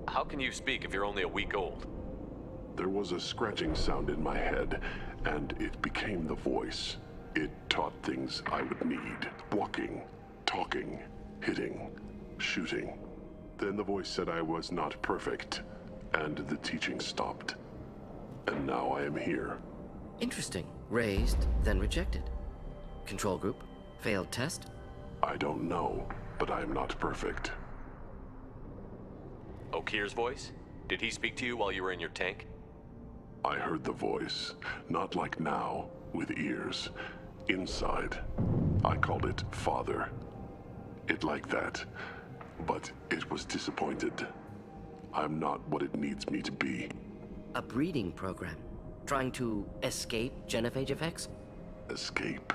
How can you speak if you're only a week old? There was a scratching sound in my head, and it became the voice. It taught things I would need. Walking, talking, hitting, shooting. Then the voice said I was not perfect. And the teaching stopped. And now I am here. Interesting. Raised, then rejected. Control group? Failed test? I don't know, but I am not perfect. Okeer's voice? Did he speak to you while you were in your tank? I heard the voice. Not like now, with ears. Inside. I called it Father. It like that. But it was disappointed. I'm not what it needs me to be. A breeding program? Trying to escape genophage effects? Escape?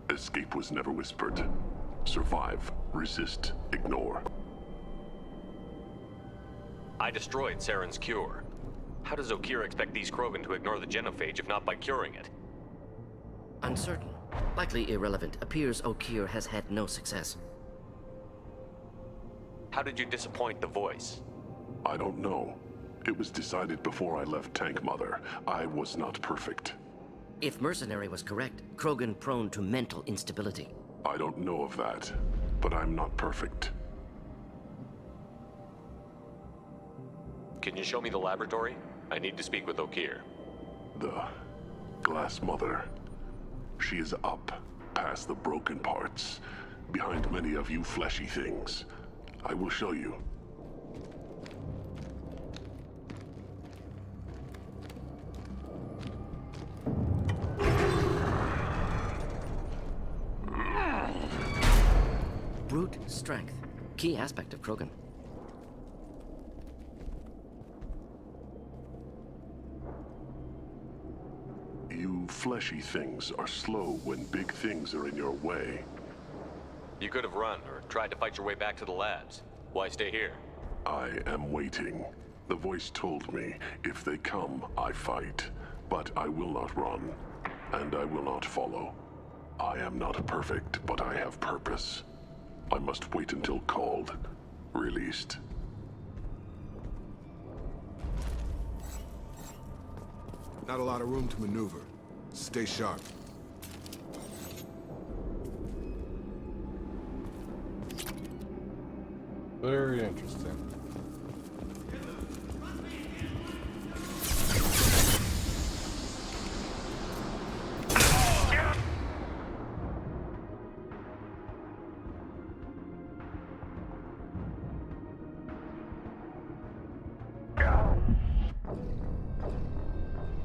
Escape was never whispered. Survive, resist, ignore. I destroyed Saren's cure. How does Okeer expect these Krogan to ignore the genophage if not by curing it? Uncertain. Likely irrelevant. Appears Okeer has had no success. How did you disappoint the voice? I don't know. It was decided before I left Tank Mother. I was not perfect. If Mercenary was correct, Krogan prone to mental instability. I don't know of that, but I'm not perfect. Can you show me the laboratory? I need to speak with Okeer. The Glass Mother. She is up, past the broken parts, behind many of you fleshy things. I will show you. Brute strength. Key aspect of Krogan. You fleshy things are slow when big things are in your way. You could have run or tried to fight your way back to the labs. Why stay here? I am waiting. The voice told me, if they come, I fight. But I will not run, and I will not follow. I am not perfect, but I have purpose. I must wait until called, released. Not a lot of room to maneuver. Stay sharp. Very interesting.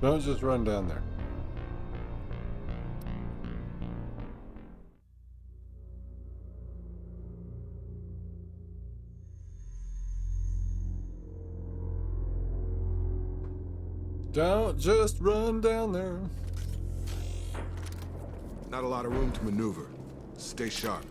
Don't just run down there. Don't just run down there. Not a lot of room to maneuver. Stay sharp.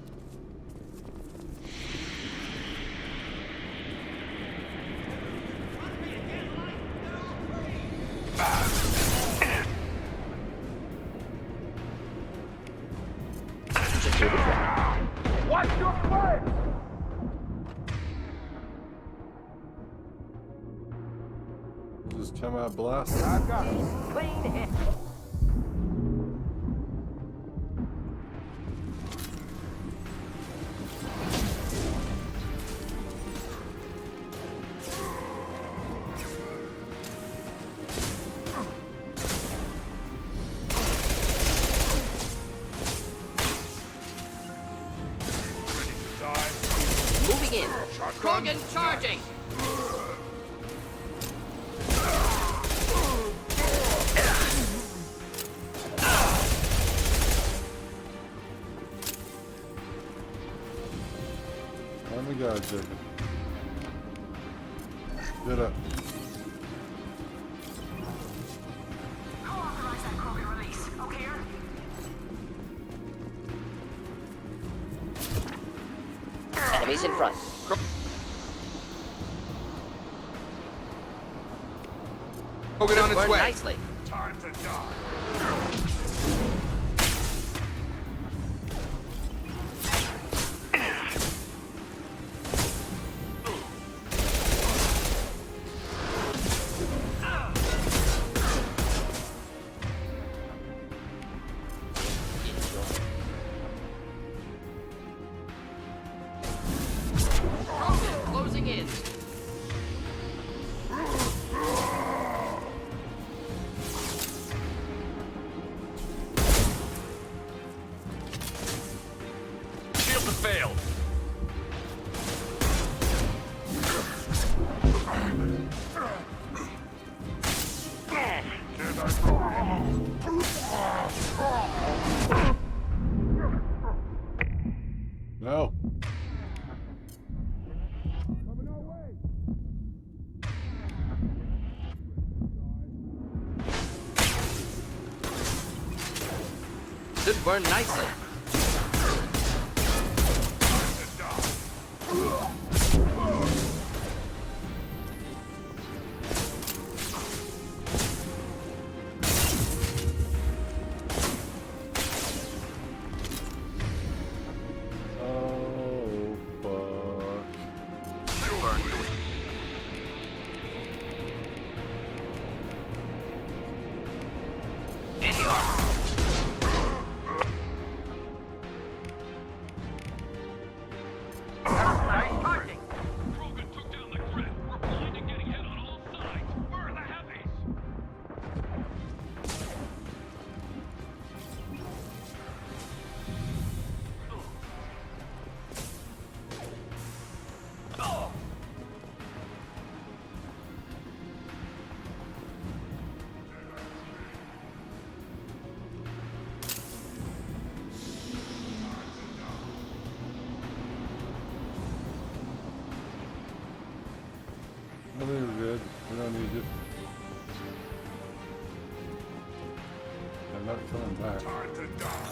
Watch your flank! Just come out blast. I've got it. Clean hit. Moving in. Krogan charging. Oh my God, Jacob. Get up. Who authorized that Krogan release? Okeer? Enemies in front. Krogan on its Burned way. nicely. Time to die. Closing in. Shield has failed. No. Should burn nicely. Oh, fuck. I think we're good. We don't need you. I'm not coming back. Time to die.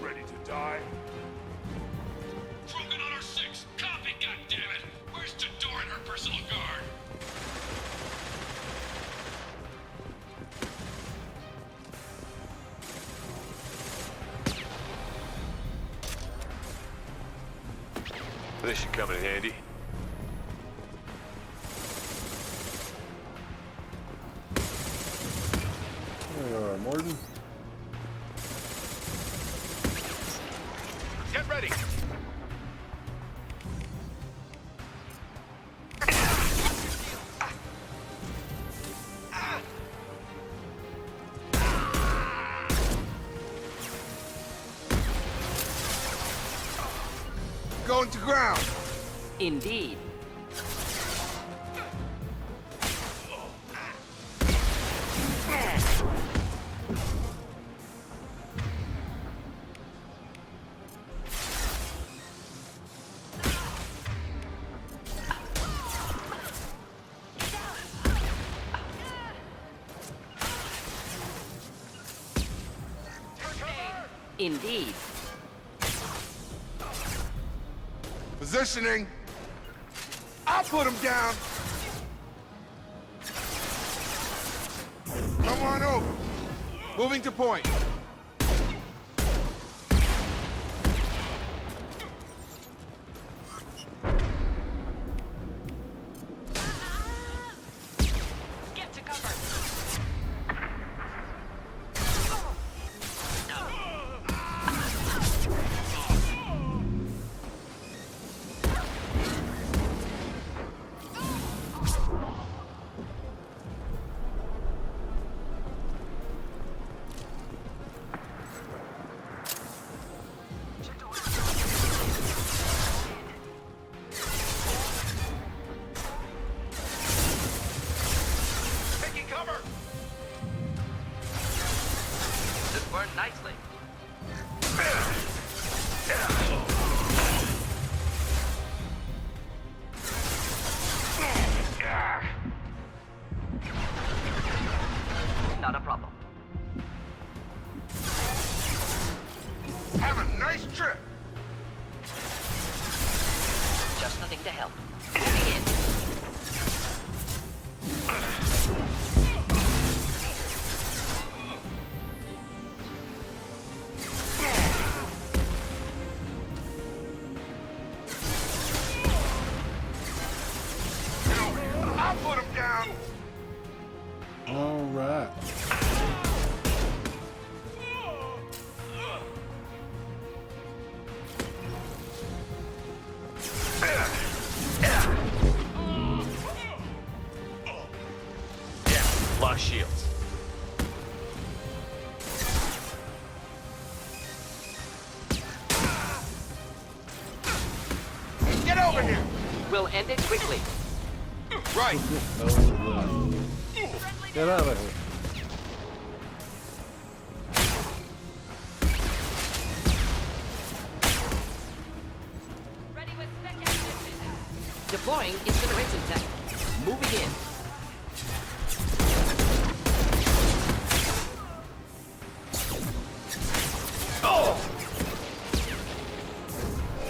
Ready to die? Krogan on our 6. Copy, goddammit. Where's Tador and her personal guard? This should come in handy. There you are, Morton. Get ready. going to ground. Indeed. Indeed. Positioning. I'll put him down. Come on over. Moving to point. Get to cover. Nicely. Not a problem. Have a nice trip. Just nothing to help. Moving in. I'll put him down. All right. Yeah, lost shields. Get over here. We'll end it quickly. Right. Get out of here. Deploying incineration tech. Moving in.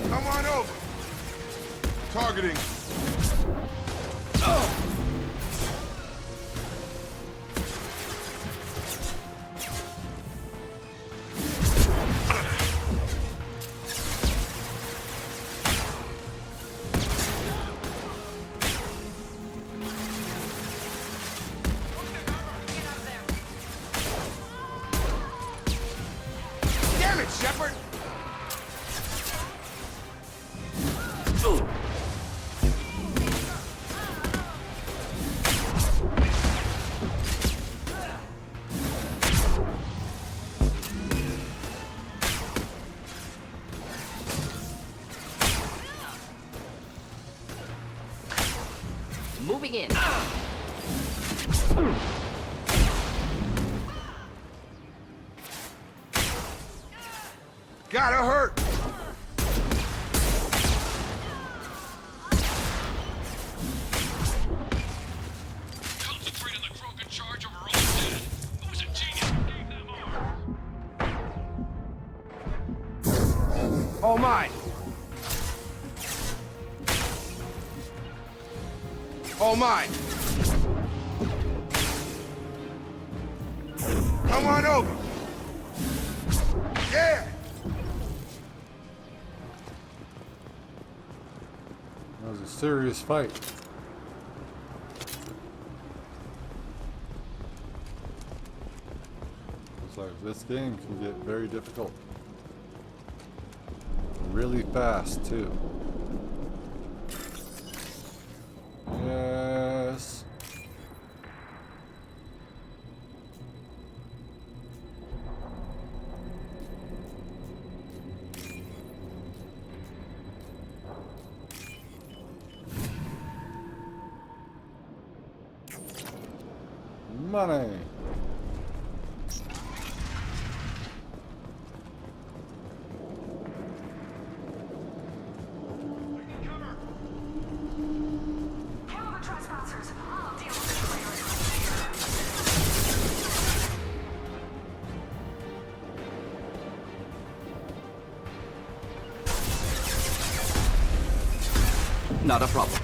Come on over. Targeting. Damn it, Shepard! Moving in. Gotta hurt! Concentrate on the Krogan charge over all dead. Who's a genius who gave them orders? All mine! All mine! Come on over! Yeah! That was a serious fight. Looks like this game can get very difficult. Really fast, too. Yes. Money. Kill the trespassers. I'll deal with it Not a problem.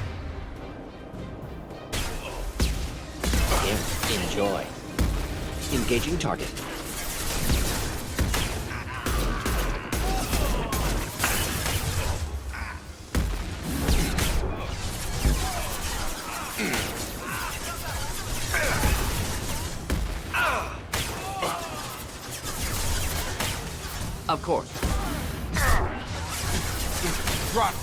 Here, enjoy. Engaging target. Of course. Drop.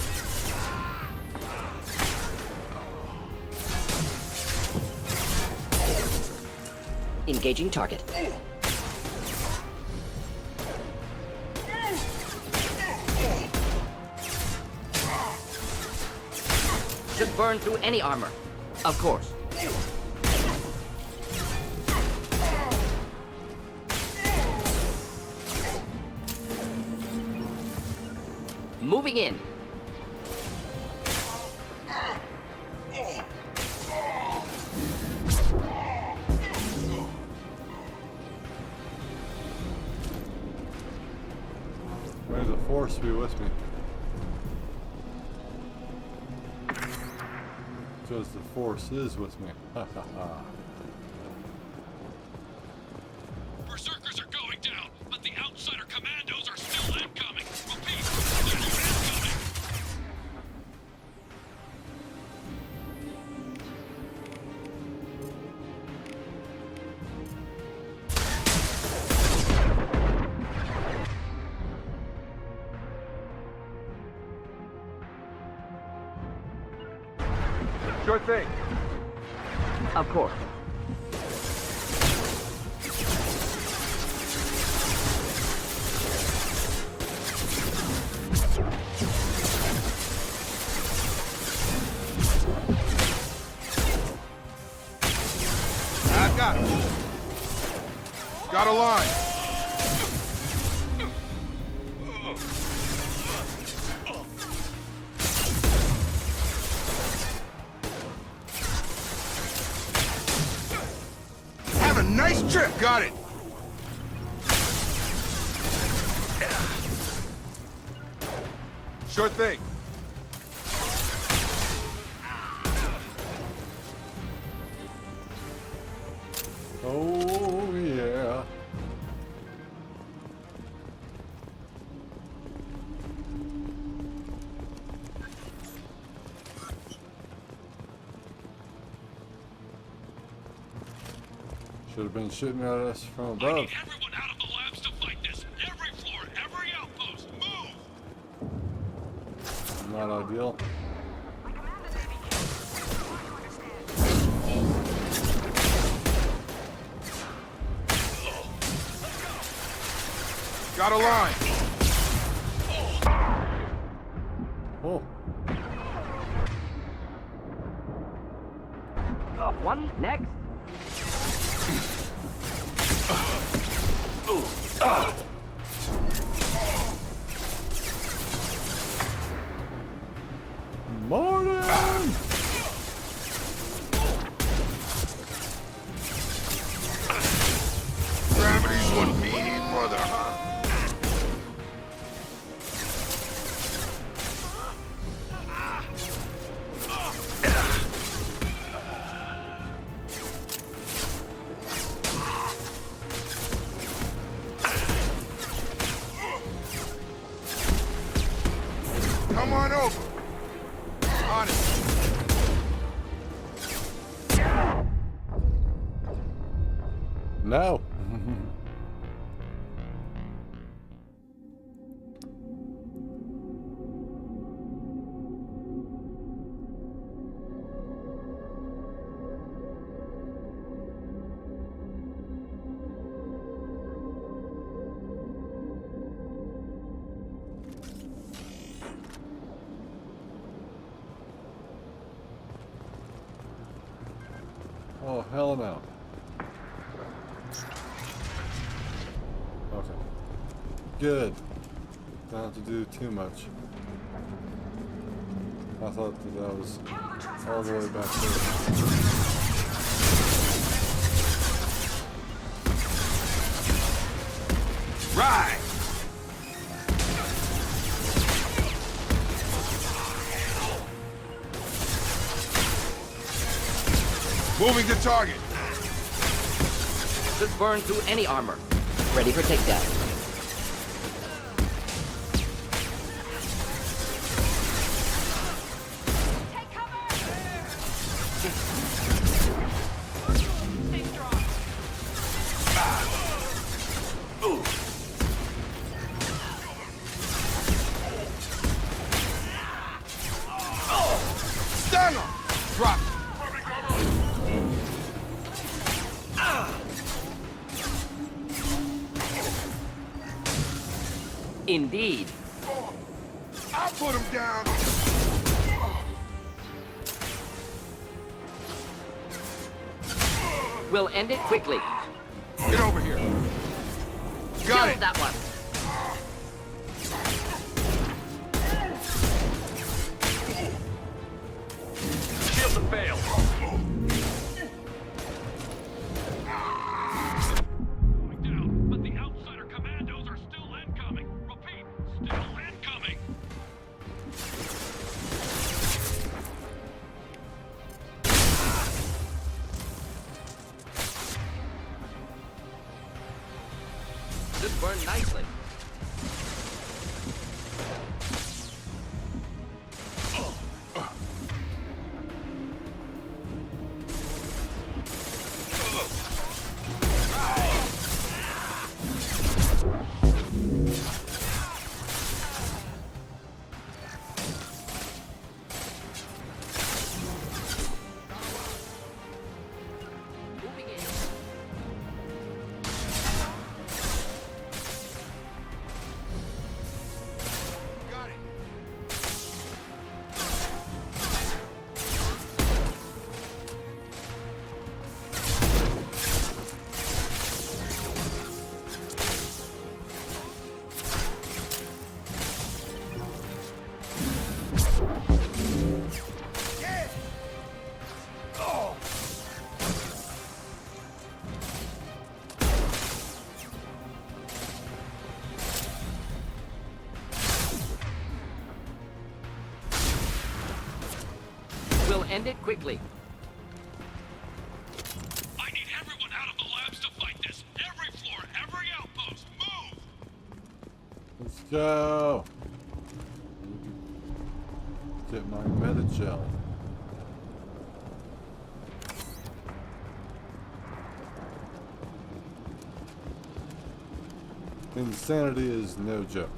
Engaging target. Should burn through any armor. Of course. Moving in. May the force be with me. Because the force is with me. Ha ha ha. Berserkers are going down, but the outsider commandos are still incoming. Repeat, they're incoming. Sure thing. Of course. I got it. Got a line. Have a nice trip. Got it. Sure thing. Oh yeah. Should have been shooting at us from above. Everyone out of the labs to fight this. Every floor, every outpost, move! Not ideal. Got a line. Oh. One next. Morning! Gravity's one mean mother, huh? Come on over. On it. No. Oh, hell no. Okay. Good. Don't have to do too much. I thought that was all the way back there. Right! Moving to target. Should burn through any armor. Ready for takedown. Stun him! Drop. Indeed. I'll put him down. We'll end it quickly. Get over here. Got it. That one. Shield the fail. But the outsider commandos are still incoming. Repeat, still incoming. Should burn nicely. We'll end it quickly. I need everyone out of the labs to fight this. Every floor, every outpost, move! Let's go. Get my meta gel. Insanity is no joke.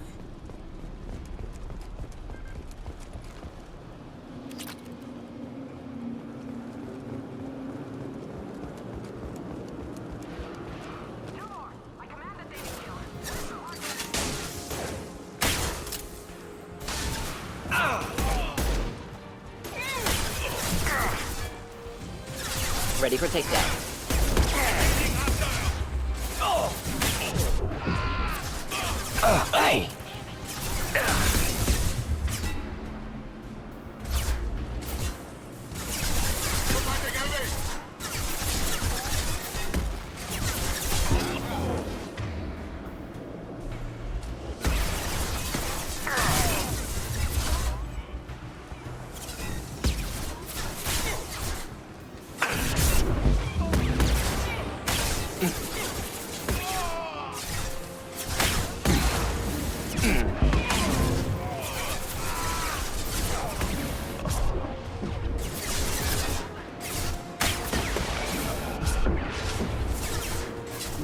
Ready for takedown. Hey!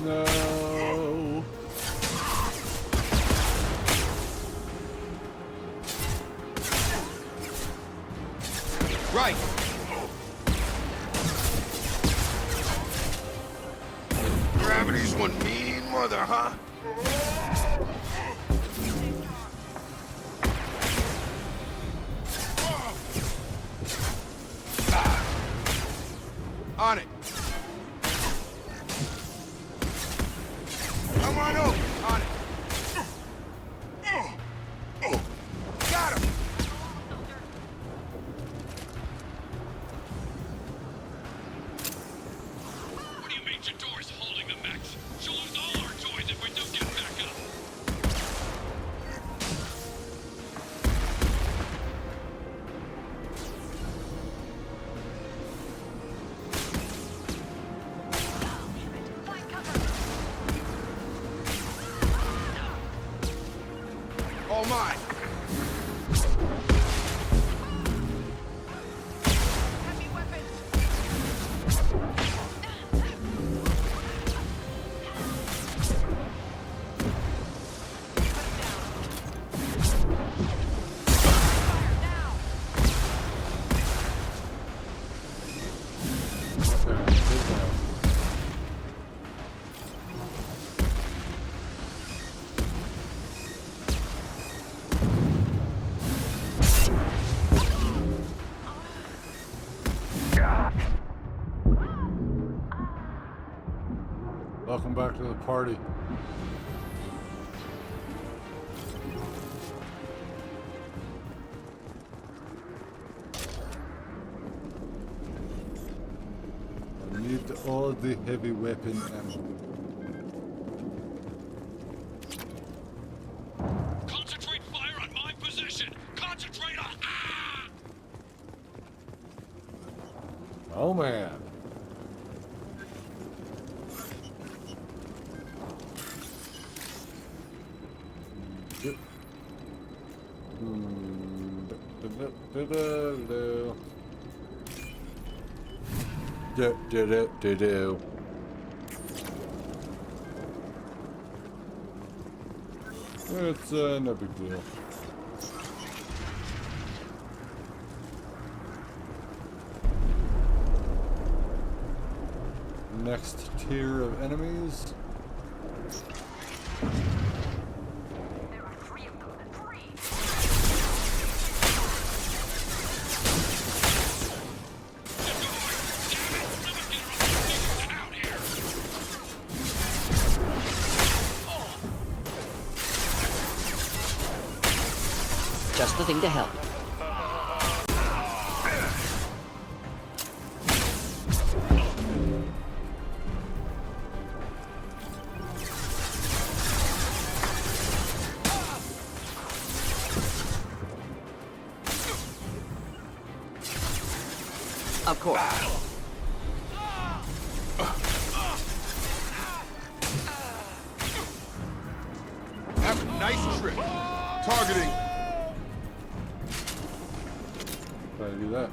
No. Right. Gravity's one mean mother, huh? On it. all mine. Welcome back to the party. I need all the heavy weapon ammo. Concentrate fire on my position! Concentrate on... Ah! Oh man. Do. It's no big deal. Next tier of enemies. Just the thing to help. Of course. Have a nice trip. Targeting. Try to do that.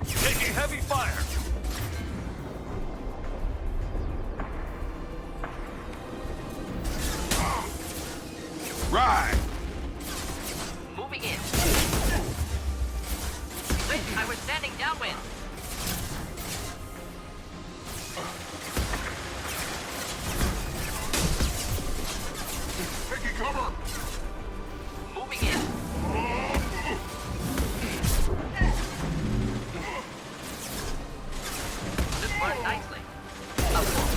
Taking heavy fire. Right. Moving in. Wait, I was standing downwind. Taking cover. Moving in. This worked nicely. Of course.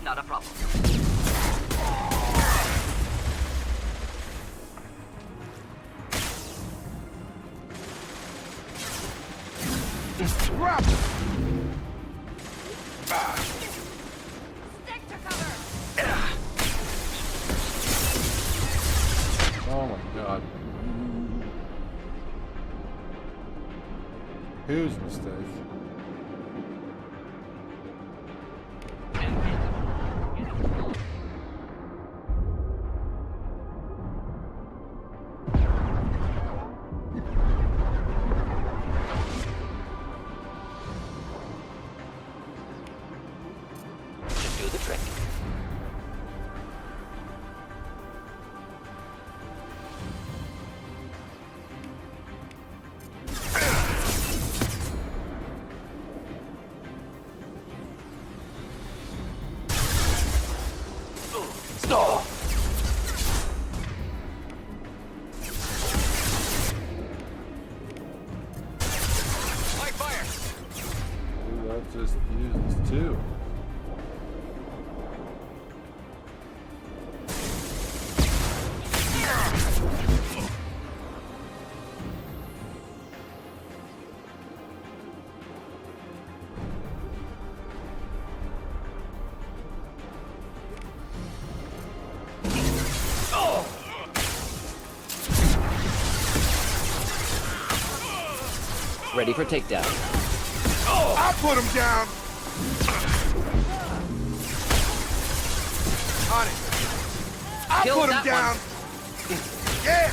Not a problem. Grab. Stick to cover. Oh my god. Huge mistake. Should do the trick. Stop! Light fire. Ooh, that just used two. Ready for takedown. Oh, I put him down. On it. I Killed put him that down. Yeah.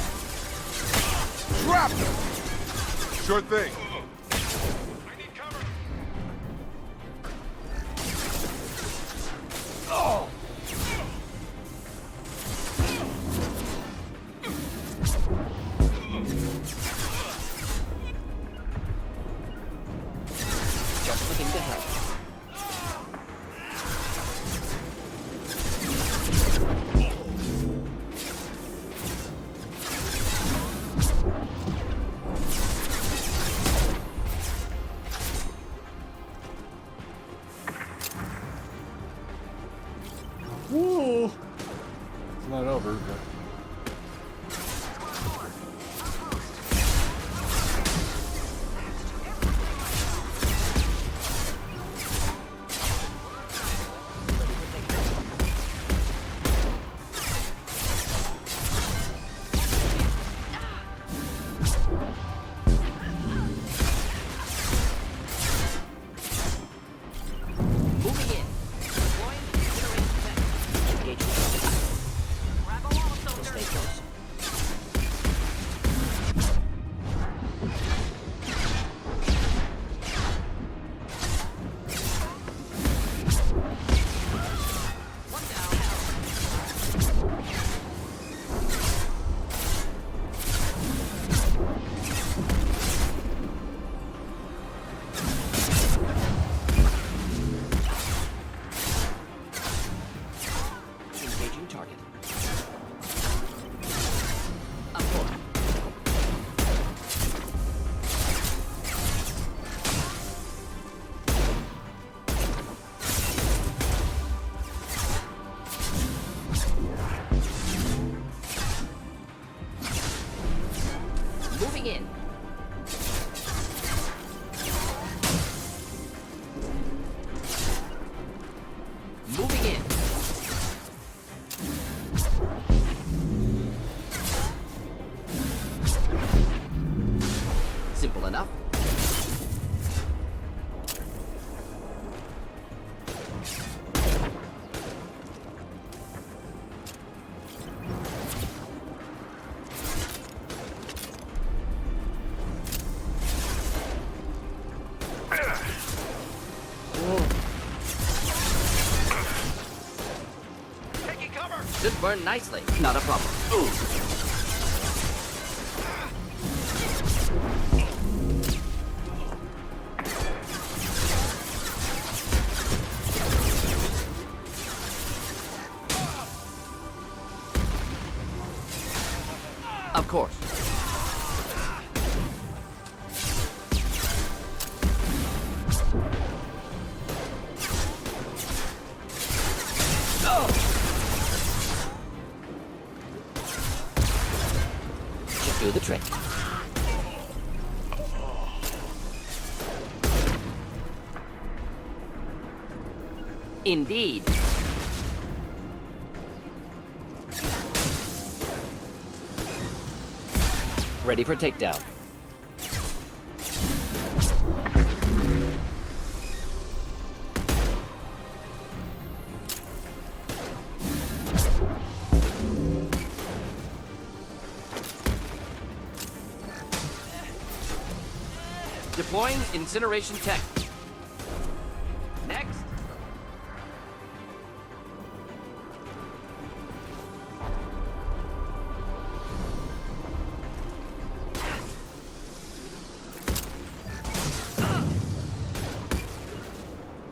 Drop him. Sure thing. Oh. Just looking to help. Woo! It's not over, but... Moving in. Deploying incineration tech. Engaging target. Grab a wall, soldier. Stay close. One down. Engaging target. Up forward. Moving in. Moving in. Simple enough. Taking cover. Should burn nicely. Not a problem. Ooh. Of course. Should do the trick. Indeed. Ready for takedown. Deploying incineration tech. Next.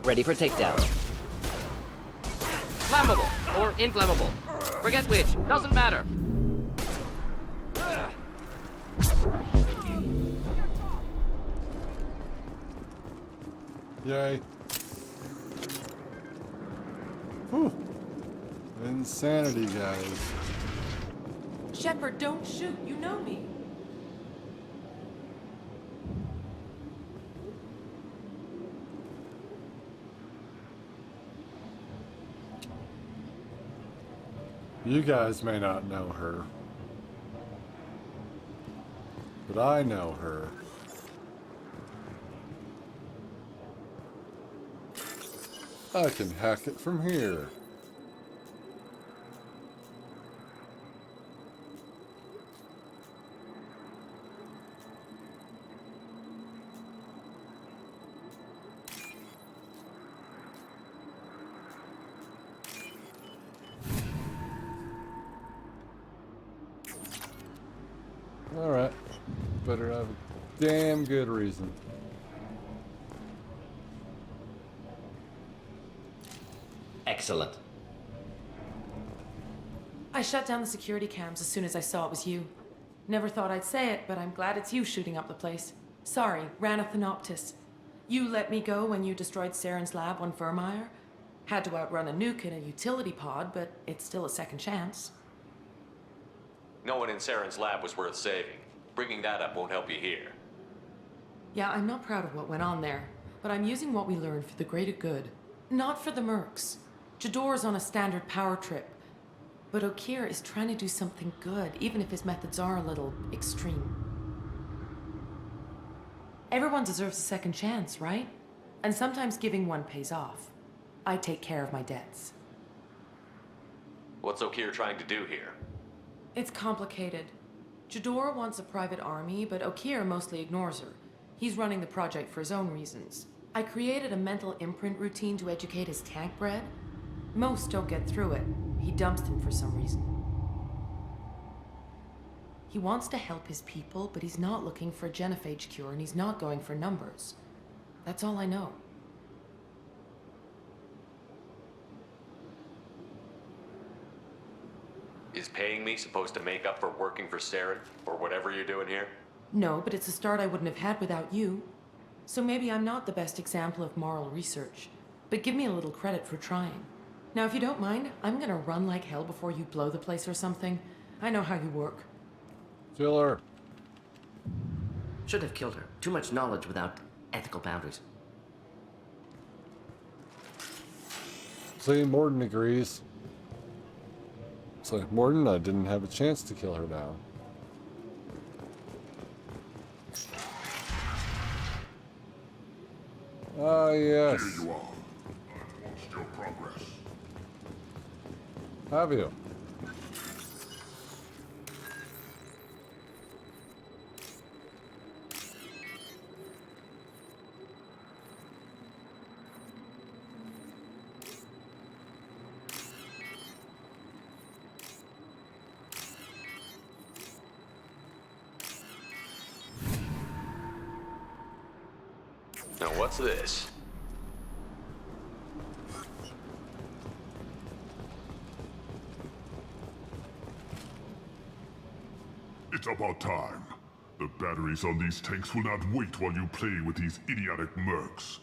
Ready for takedown. Flammable or inflammable. Forget which. Doesn't matter. Yay. Whew. Insanity, guys. Shepard, don't shoot. You know me. You guys may not know her, but I know her. I can hack it from here. Alright. Better have a damn good reason. Excellent. I shut down the security cams as soon as I saw it was you. Never thought I'd say it, but I'm glad it's you shooting up the place. Sorry, ran a Thanoptis. You let me go when you destroyed Saren's lab on Vermeer. Had to outrun a nuke in a utility pod, but it's still a second chance. No one in Saren's lab was worth saving. Bringing that up won't help you here. Yeah, I'm not proud of what went on there, but I'm using what we learned for the greater good. Not for the mercs. Jador's on a standard power trip. But Okeer is trying to do something good, even if his methods are a little extreme. Everyone deserves a second chance, right? And sometimes giving one pays off. I take care of my debts. What's Okeer trying to do here? It's complicated. Jador wants a private army, but Okeer mostly ignores her. He's running the project for his own reasons. I created a mental imprint routine to educate his tank bred. Most don't get through it. He dumps them for some reason. He wants to help his people, but he's not looking for a genophage cure, and he's not going for numbers. That's all I know. Is paying me supposed to make up for working for Saren, or whatever you're doing here? No, but it's a start I wouldn't have had without you. So maybe I'm not the best example of moral research, but give me a little credit for trying. Now, if you don't mind, I'm gonna run like hell before you blow the place or something. I know how you work. Kill her. Should have killed her. Too much knowledge without ethical boundaries. See, Morden agrees. So, Morden, I didn't have a chance to kill her now. Ah, yes. Here you are. I've watched your progress. Have you? Now what's this? It's about time. The batteries on these tanks will not wait while you play with these idiotic mercs.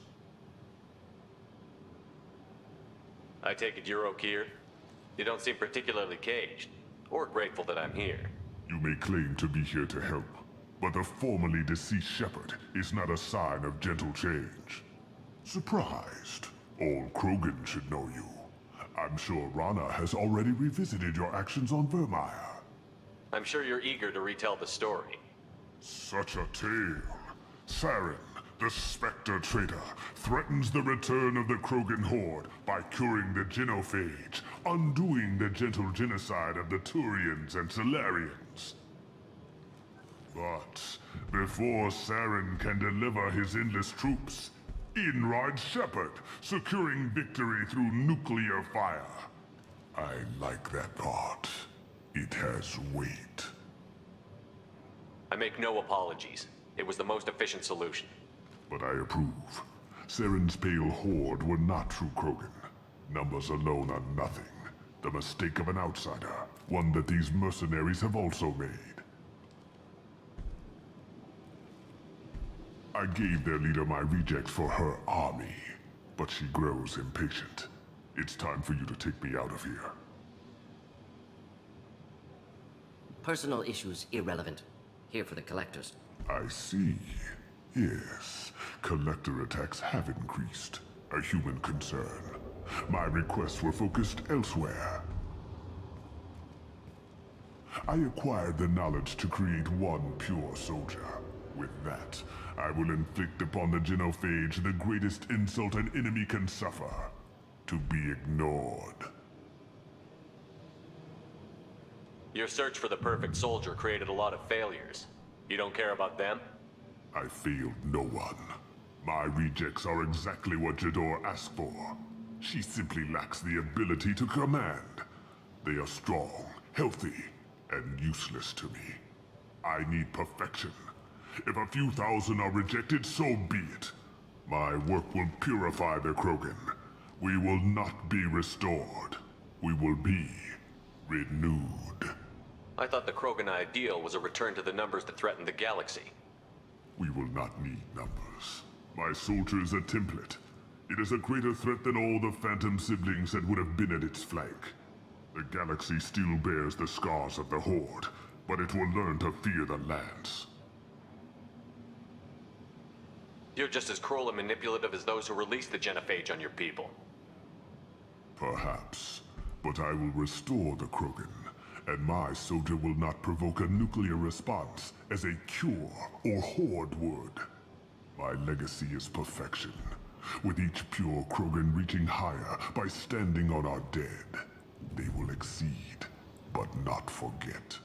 I take it you're Okeer? You don't seem particularly caged, or grateful that I'm here. You may claim to be here to help, but the formerly deceased shepherd is not a sign of gentle change. Surprised? Old Krogan should know you. I'm sure Rana has already revisited your actions on Vermeer. I'm sure you're eager to retell the story. Such a tale. Saren, the Spectre traitor, threatens the return of the Krogan horde by curing the genophage, undoing the gentle genocide of the Turians and Solarians. But before Saren can deliver his endless troops, in rides Shepard, securing victory through nuclear fire. I like that part. It has weight. I make no apologies. It was the most efficient solution. But I approve. Saren's pale horde were not true Krogan. Numbers alone are nothing. The mistake of an outsider. One that these mercenaries have also made. I gave their leader my rejects for her army, but she grows impatient. It's time for you to take me out of here. Personal issues irrelevant. Here for the collectors. I see. Yes, collector attacks have increased. A human concern. My requests were focused elsewhere. I acquired the knowledge to create one pure soldier. With that, I will inflict upon the genophage the greatest insult an enemy can suffer. to be ignored. Your search for the perfect soldier created a lot of failures. You don't care about them? I failed no one. My rejects are exactly what Jador asked for. She simply lacks the ability to command. They are strong, healthy, and useless to me. I need perfection. If a few thousand are rejected, so be it. My work will purify the Krogan. We will not be restored. We will be renewed. I thought the Krogan ideal was a return to the numbers that threatened the galaxy. We will not need numbers. My soldier is a template. It is a greater threat than all the Phantom siblings that would have been at its flank. The galaxy still bears the scars of the Horde, but it will learn to fear the Lance. You're just as cruel and manipulative as those who released the genophage on your people. Perhaps, but I will restore the Krogan, and my soldier will not provoke a nuclear response as a cure or Horde would. My legacy is perfection, with each pure Krogan reaching higher by standing on our dead. They will exceed, but not forget.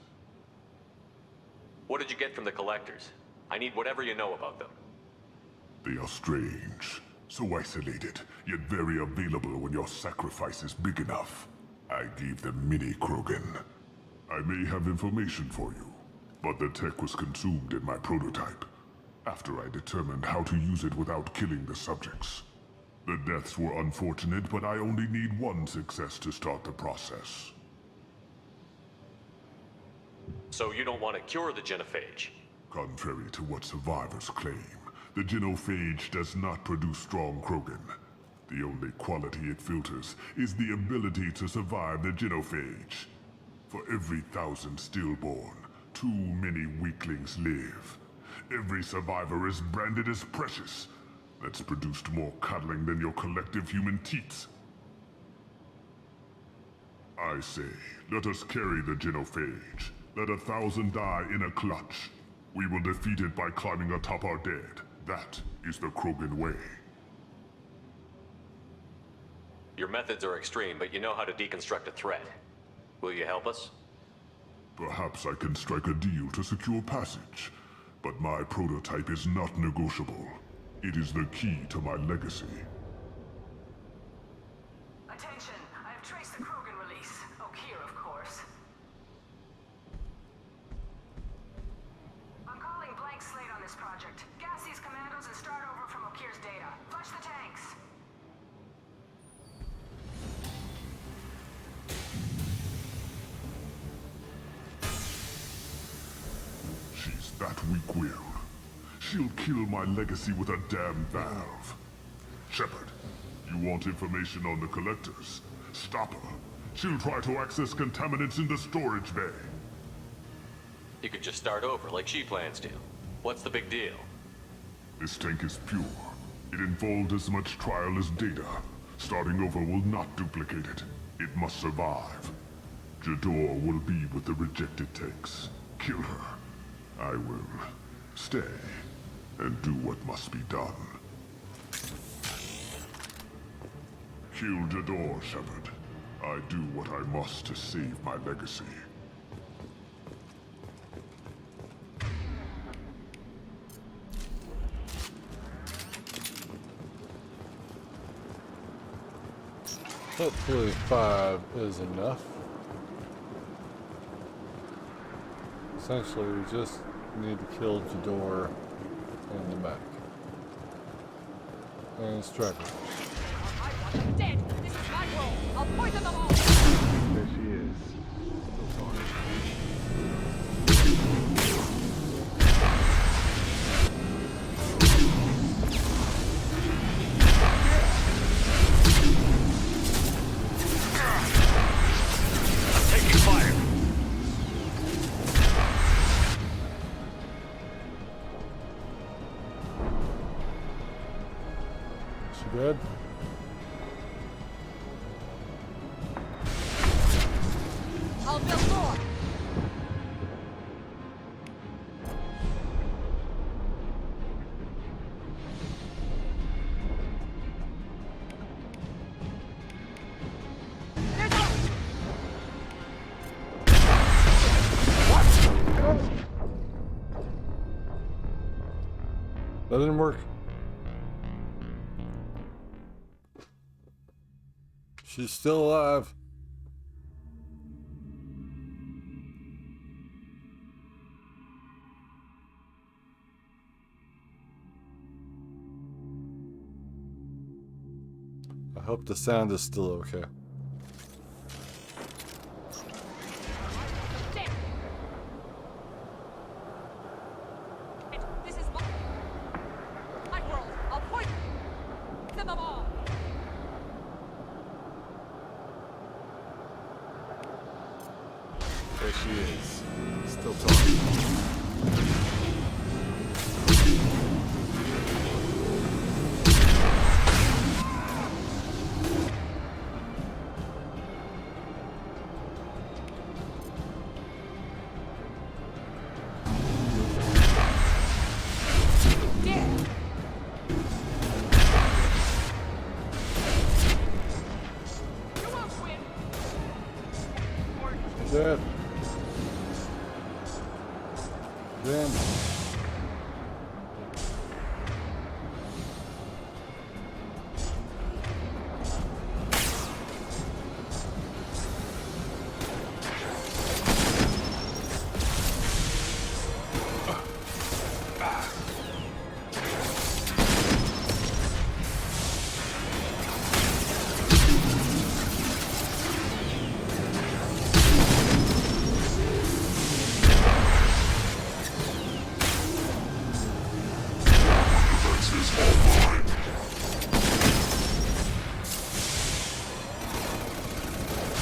What did you get from the Collectors? I need whatever you know about them. They are strange, so isolated, yet very available when your sacrifice is big enough. I gave them mini Krogan. I may have information for you, but the tech was consumed in my prototype, after I determined how to use it without killing the subjects. The deaths were unfortunate, but I only need one success to start the process. So you don't want to cure the genophage? Contrary to what survivors claim, the genophage does not produce strong Krogan. The only quality it filters is the ability to survive the genophage. For every 1,000 stillborn, too many weaklings live. Every survivor is branded as precious. That's produced more cuddling than your collective human teats. I say, let us carry the genophage. Let 1,000 die in a clutch. We will defeat it by climbing atop our dead. That is the Krogan way. Your methods are extreme, but you know how to deconstruct a threat. Will you help us? Perhaps I can strike a deal to secure passage, but my prototype is not negotiable. It is the key to my legacy. Attention, I have traced the Krogan release. Okeer, of course. I'm calling blank slate on this project. Gas these commandos and start over from Okeer's data. Flush the tanks. She's that weak-willed. She'll kill my legacy with a damn valve. Shepard, you want information on the Collectors? Stop her. She'll try to access contaminants in the storage bay. You could just start over like she plans to. What's the big deal? This tank is pure. It involved as much trial as data. Starting over will not duplicate it. It must survive. Jador will be with the rejected tanks. Kill her. I will stay and do what must be done. Kill Jador, Shepard. I do what I must to save my legacy. Hopefully 5 is enough. Essentially, we just need to kill Jador and the mech. And Striker. Dead! This is my role! I'll poison them all! There she is. Taking fire. She dead? That didn't work. She's still alive. I hope the sound is still okay. This is my world. I'll point to them all. There she is. Still talking. Dead. Damn.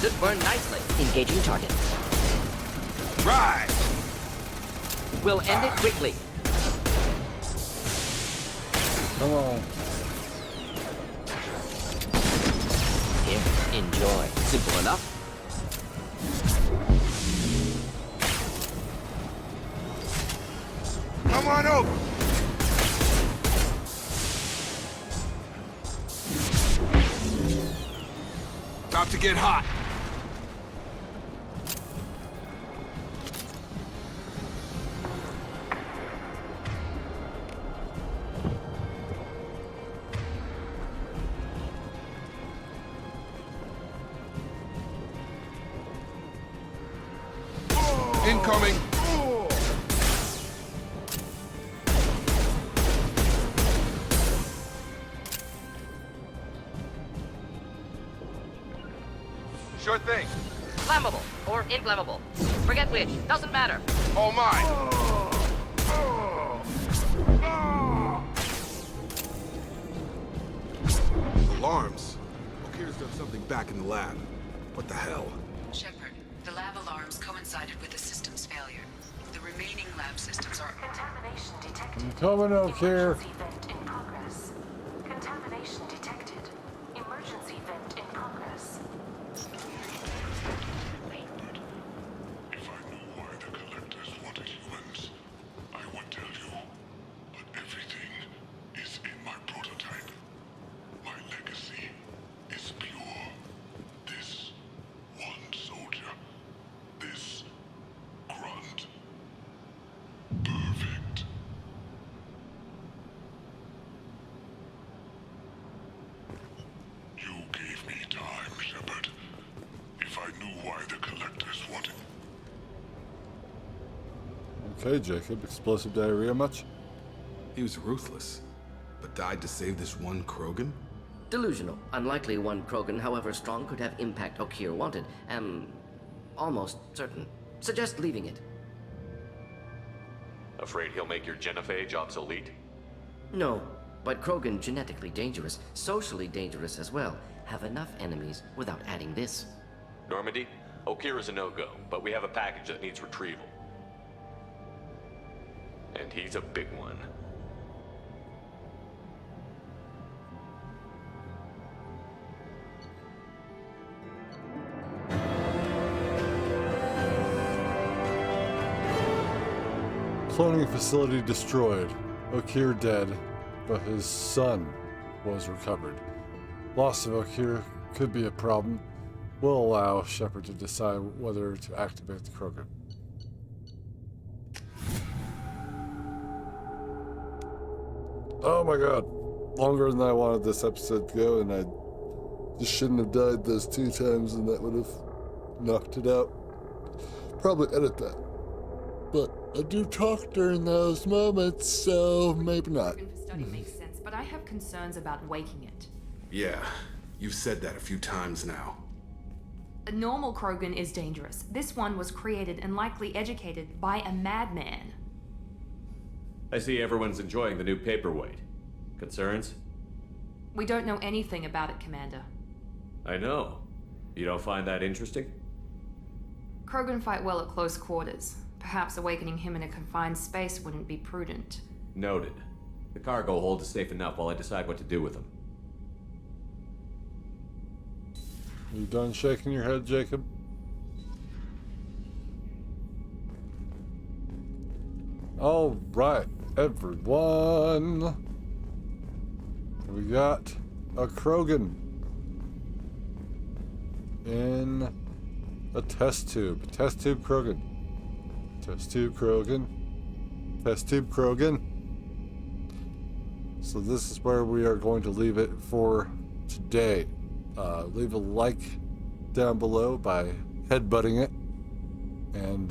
Should burn nicely. Engaging target. Right! We'll end it quickly. Come on. Here, enjoy. Simple enough. Come on over! About to get hot. Incoming! Sure thing. Flammable or inflammable. Forget which. Doesn't matter. All mine. Alarms. Okeer's done something back in the lab. What the hell? Shepard, the lab alarms coincided with the system's failure. The remaining lab systems are... Contamination detected. I'm coming out here. Emergency vent in progress. Contamination detected. Emergency vent in progress. If I knew why the collectors wanted humans, I would tell you. But everything is in my prototype. My legacy is pure. This one soldier. This grunt. Perfect. You gave me time, Shepard. If I knew why the collectors wanted... Okay, Jacob. Explosive diarrhea much? He was ruthless, but died to save this one Krogan? Delusional. Unlikely one Krogan, however strong, could have impact Okeer wanted. Almost certain. Suggest leaving it. Afraid he'll make your genophage obsolete? No, but Krogan genetically dangerous, socially dangerous as well. Have enough enemies without adding this. Normandy, Okeer is a no-go, but we have a package that needs retrieval. And he's a big one. Cloning facility destroyed. Okeer dead, but his son was recovered. Loss of Okeer could be a problem. We'll allow Shepard to decide whether to activate the Krogan. Oh my god. Longer than I wanted this episode to go, and I just shouldn't have died those 2 times, and that would have knocked it out. Probably edit that. But I do talk during those moments, so maybe not. Study makes sense, but I have concerns about waking it. Yeah, you've said that a few times now. A normal Krogan is dangerous. This one was created and likely educated by a madman. I see everyone's enjoying the new paperweight. Concerns? We don't know anything about it, Commander. I know. You don't find that interesting? Krogan fight well at close quarters. Perhaps awakening him in a confined space wouldn't be prudent. Noted. The cargo hold is safe enough while I decide what to do with them. You done shaking your head, Jacob? All right, everyone. We got a Krogan in a test tube. Test tube Krogan. Test tube Krogan. Test tube Krogan. So this is where we are going to leave it for today. Leave a like down below by headbutting it. And,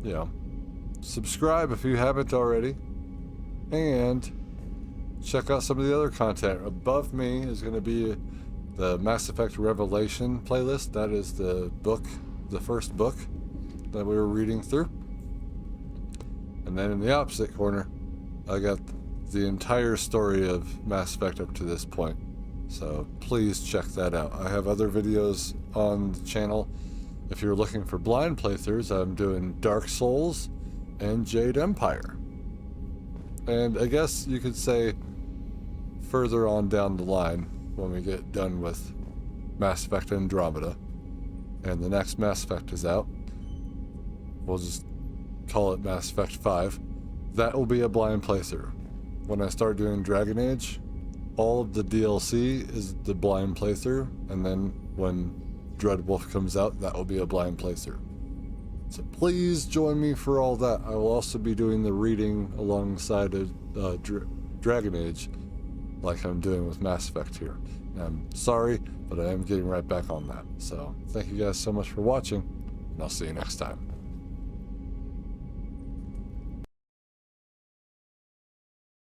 you know, subscribe if you haven't already. And check out some of the other content. Above me is going to be the Mass Effect Revelation playlist. That is the book, the first book that we were reading through. And then in the opposite corner, I got the entire story of Mass Effect up to this point. So please check that out. I have other videos on the channel. If you're looking for blind playthroughs, I'm doing Dark Souls and Jade Empire. And I guess you could say further on down the line, when we get done with Mass Effect Andromeda and the next Mass Effect is out, we'll just call it Mass Effect 5, that will be a blind playthrough. When I start doing Dragon Age, all of the DLC is the blind playthrough, and then when Dreadwolf comes out, that will be a blind playthrough. So please join me for all that. I will also be doing the reading alongside of Dragon Age, like I'm doing with Mass Effect here. And I'm sorry, but I am getting right back on that. So thank you guys so much for watching, and I'll see you next time.